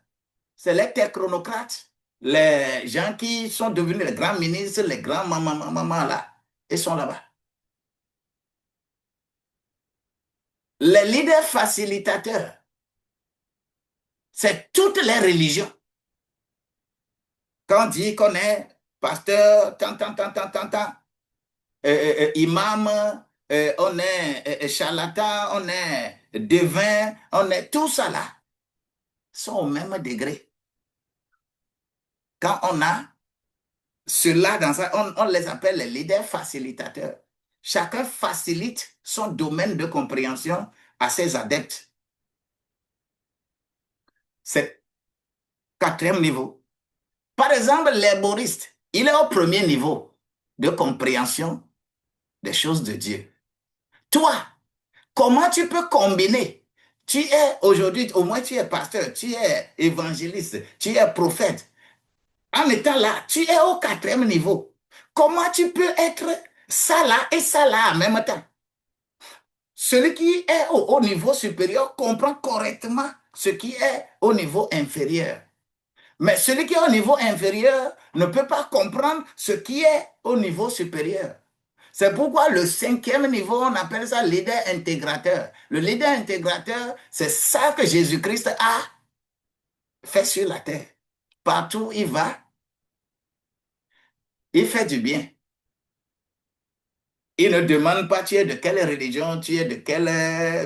C'est les technocrates, les gens qui sont devenus les grands ministres, les grands mamans là, ils sont là-bas. Les leaders facilitateurs, c'est toutes les religions. Quand on dit qu'on est pasteur, imam, on est charlatan, on est devin, on est tout ça là, sont au même degré. Quand on a cela dans ça, on les appelle les leaders facilitateurs. Chacun facilite son domaine de compréhension à ses adeptes. C'est quatrième niveau. Par exemple, l'herboriste, il est au premier niveau de compréhension des choses de Dieu. Toi, comment tu peux combiner? Tu es aujourd'hui, au moins tu es pasteur, tu es évangéliste, tu es prophète. En étant là, tu es au quatrième niveau. Comment tu peux être ça là et ça là en même temps? Celui qui est au niveau supérieur comprend correctement ce qui est au niveau inférieur. Mais celui qui est au niveau inférieur ne peut pas comprendre ce qui est au niveau supérieur. C'est pourquoi le cinquième niveau, on appelle ça leader intégrateur. Le leader intégrateur, c'est ça que Jésus-Christ a fait sur la terre. Partout où il va, il fait du bien. Il ne demande pas tu es de quelle religion, tu es de quel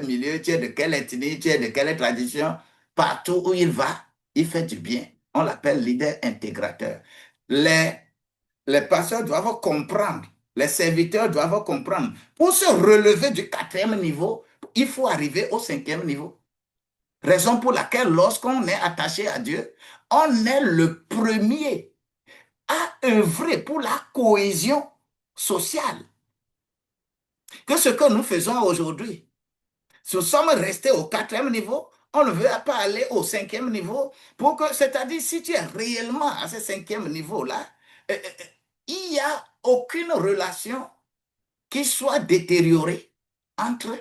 milieu, tu es de quelle ethnie, tu es de quelle tradition. Partout où il va, il fait du bien. On l'appelle leader intégrateur. Les, les pasteurs doivent comprendre, les serviteurs doivent comprendre. Pour se relever du quatrième niveau, il faut arriver au cinquième niveau. Raison pour laquelle, lorsqu'on est attaché à Dieu, on est le premier à œuvrer pour la cohésion sociale. Que ce que nous faisons aujourd'hui, nous sommes restés au quatrième niveau, on ne veut pas aller au cinquième niveau, pour que, c'est-à-dire, si tu es réellement à ce cinquième niveau-là, il n'y a aucune relation qui soit détériorée entre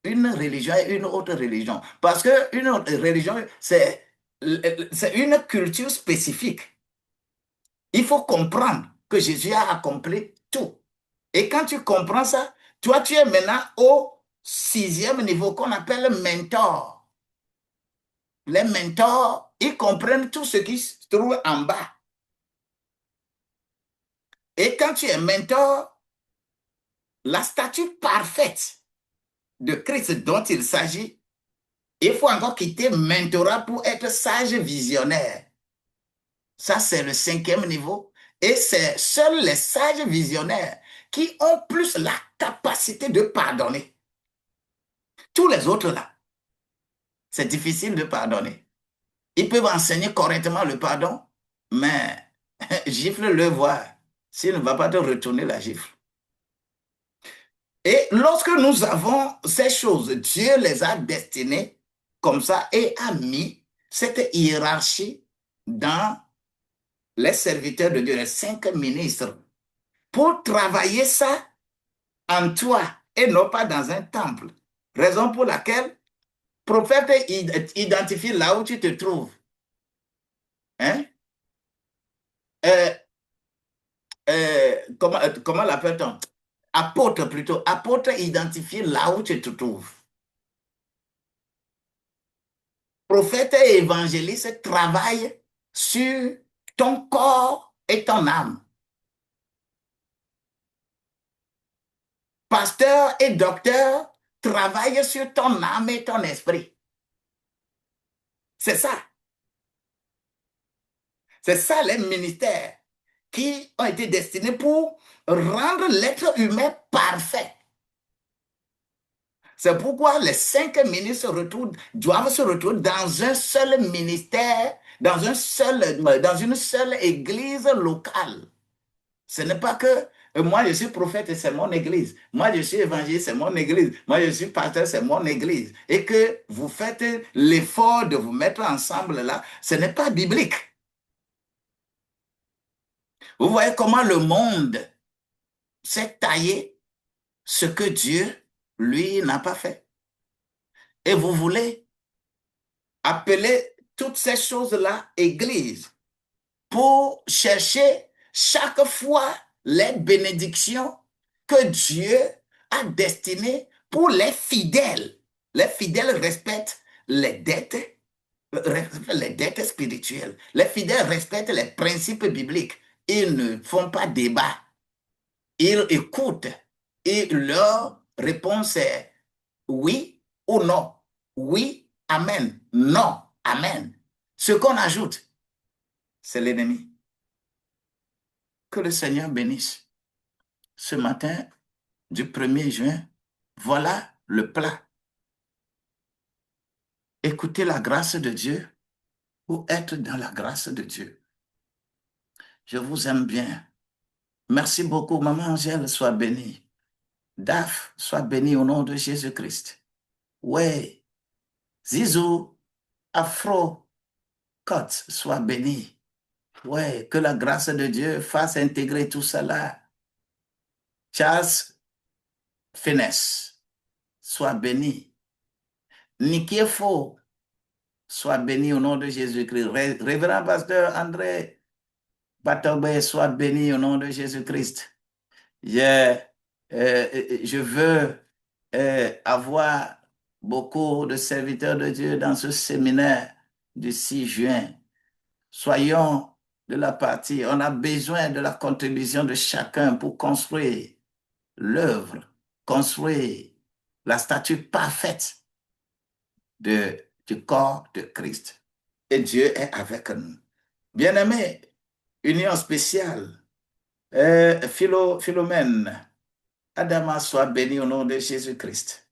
une religion et une autre religion. Parce qu'une autre religion, c'est c'est une culture spécifique. Il faut comprendre que Jésus a accompli tout. Et quand tu comprends ça, toi, tu es maintenant au sixième niveau qu'on appelle mentor. Les mentors, ils comprennent tout ce qui se trouve en bas. Et quand tu es mentor, la statue parfaite de Christ dont il s'agit, il faut encore quitter mentorat pour être sage visionnaire. Ça, c'est le cinquième niveau. Et c'est seuls les sages visionnaires qui ont plus la capacité de pardonner. Tous les autres, là, c'est difficile de pardonner. Ils peuvent enseigner correctement le pardon, mais gifle le voir. S'il ne va pas te retourner la gifle. Et lorsque nous avons ces choses, Dieu les a destinées comme ça et a mis cette hiérarchie dans les serviteurs de Dieu, les 5 ministres, pour travailler ça en toi et non pas dans un temple. Raison pour laquelle prophète identifie là où tu te trouves. Hein? Euh, comment l'appelle-t-on? Apôtre plutôt. Apôtre identifie là où tu te trouves. Prophète et évangéliste travaillent sur ton corps et ton âme. Pasteur et docteur travaillent sur ton âme et ton esprit. C'est ça. C'est ça les ministères qui ont été destinés pour rendre l'être humain parfait. C'est pourquoi les 5 ministres doivent se retrouver dans un seul ministère, dans une seule église locale. Ce n'est pas que moi je suis prophète et c'est mon église. Moi je suis évangéliste, c'est mon église. Moi je suis pasteur, c'est mon église. Et que vous faites l'effort de vous mettre ensemble là, ce n'est pas biblique. Vous voyez comment le monde s'est taillé ce que Dieu, lui, n'a pas fait. Et vous voulez appeler toutes ces choses-là église pour chercher chaque fois les bénédictions que Dieu a destinées pour les fidèles. Les fidèles respectent les dettes spirituelles. Les fidèles respectent les principes bibliques. Ils ne font pas débat. Ils écoutent et leur réponse est oui ou non. Oui, amen. Non, amen. Ce qu'on ajoute, c'est l'ennemi. Que le Seigneur bénisse. Ce matin du 1er juin, voilà le plat. Écoutez la grâce de Dieu ou être dans la grâce de Dieu. Je vous aime bien. Merci beaucoup, Maman Angèle, sois bénie. Daf, sois bénie au nom de Jésus-Christ. Ouais, Zizou, Afro, Côte, sois béni. Ouais, que la grâce de Dieu fasse intégrer tout cela. Charles Finesse, sois béni. Nikiefo, sois béni au nom de Jésus-Christ. Révérend pasteur André Batogbe, sois béni au nom de Jésus-Christ. Je veux avoir beaucoup de serviteurs de Dieu dans ce séminaire du 6 juin. Soyons de la partie. On a besoin de la contribution de chacun pour construire l'œuvre, construire la statue parfaite du corps de Christ. Et Dieu est avec nous. Bien-aimés, union spéciale, Philomène, Adama soit béni au nom de Jésus-Christ.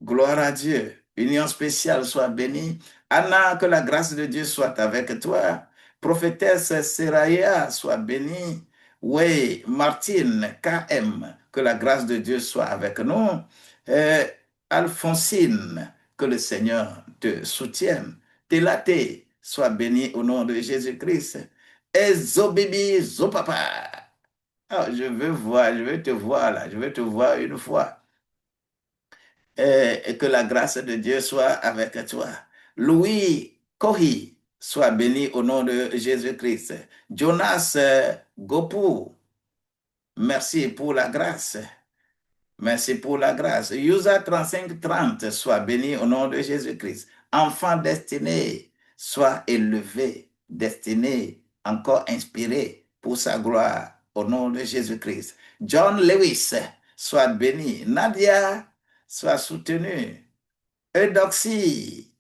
Gloire à Dieu. Union spéciale soit bénie. Anna, que la grâce de Dieu soit avec toi. Prophétesse Seraya soit bénie. Oui, Martine, KM, que la grâce de Dieu soit avec nous. Alphonsine, que le Seigneur te soutienne. Télate, sois bénie au nom de Jésus-Christ. Et Zobibi, Zopapa. Oh, je veux te voir là, je veux te voir une fois. Et que la grâce de Dieu soit avec toi. Louis Kohi, sois béni au nom de Jésus-Christ. Jonas Gopou, merci pour la grâce. Merci pour la grâce. Usa 3530, sois béni au nom de Jésus-Christ. Enfant destiné, sois élevé, destiné, encore inspiré pour sa gloire au nom de Jésus-Christ. John Lewis, sois béni. Nadia, sois soutenu. Eudoxie,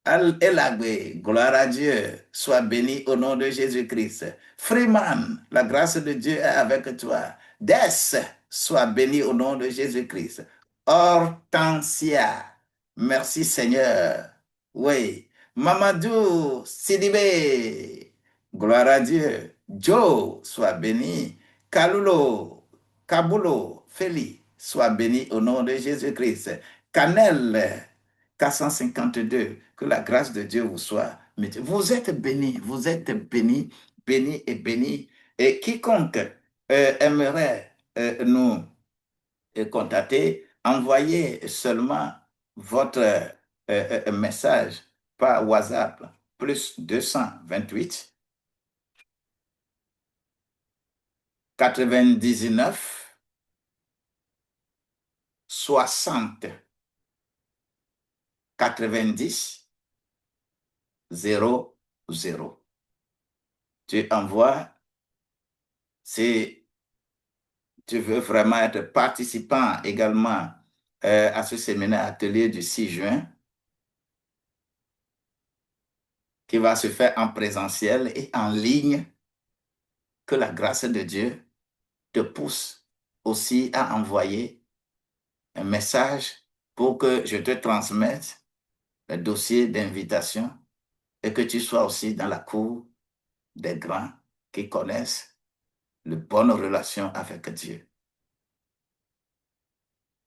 Elagbe, gloire à Dieu, sois béni au nom de Jésus-Christ. Freeman, la grâce de Dieu est avec toi. Des, sois béni au nom de Jésus-Christ. Hortensia, merci Seigneur. Oui. Mamadou Sidibé, gloire à Dieu. Joe, sois béni. Kalulo, Kabulo, Feli, sois béni au nom de Jésus-Christ. Canel, 452, que la grâce de Dieu vous soit. Vous êtes bénis, vous êtes bénis, bénis et bénis. Et quiconque aimerait nous contacter, envoyez seulement votre message par WhatsApp, plus 228 99 60 90 00. Tu envoies, si tu veux vraiment être participant également à ce séminaire atelier du 6 juin, qui va se faire en présentiel et en ligne, que la grâce de Dieu te pousse aussi à envoyer un message pour que je te transmette le dossier d'invitation et que tu sois aussi dans la cour des grands qui connaissent de bonnes relations avec Dieu.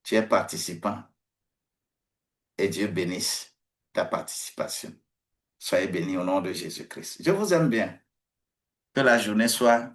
Tu es participant et Dieu bénisse ta participation. Soyez bénis au nom de Jésus-Christ. Je vous aime bien. Que la journée soit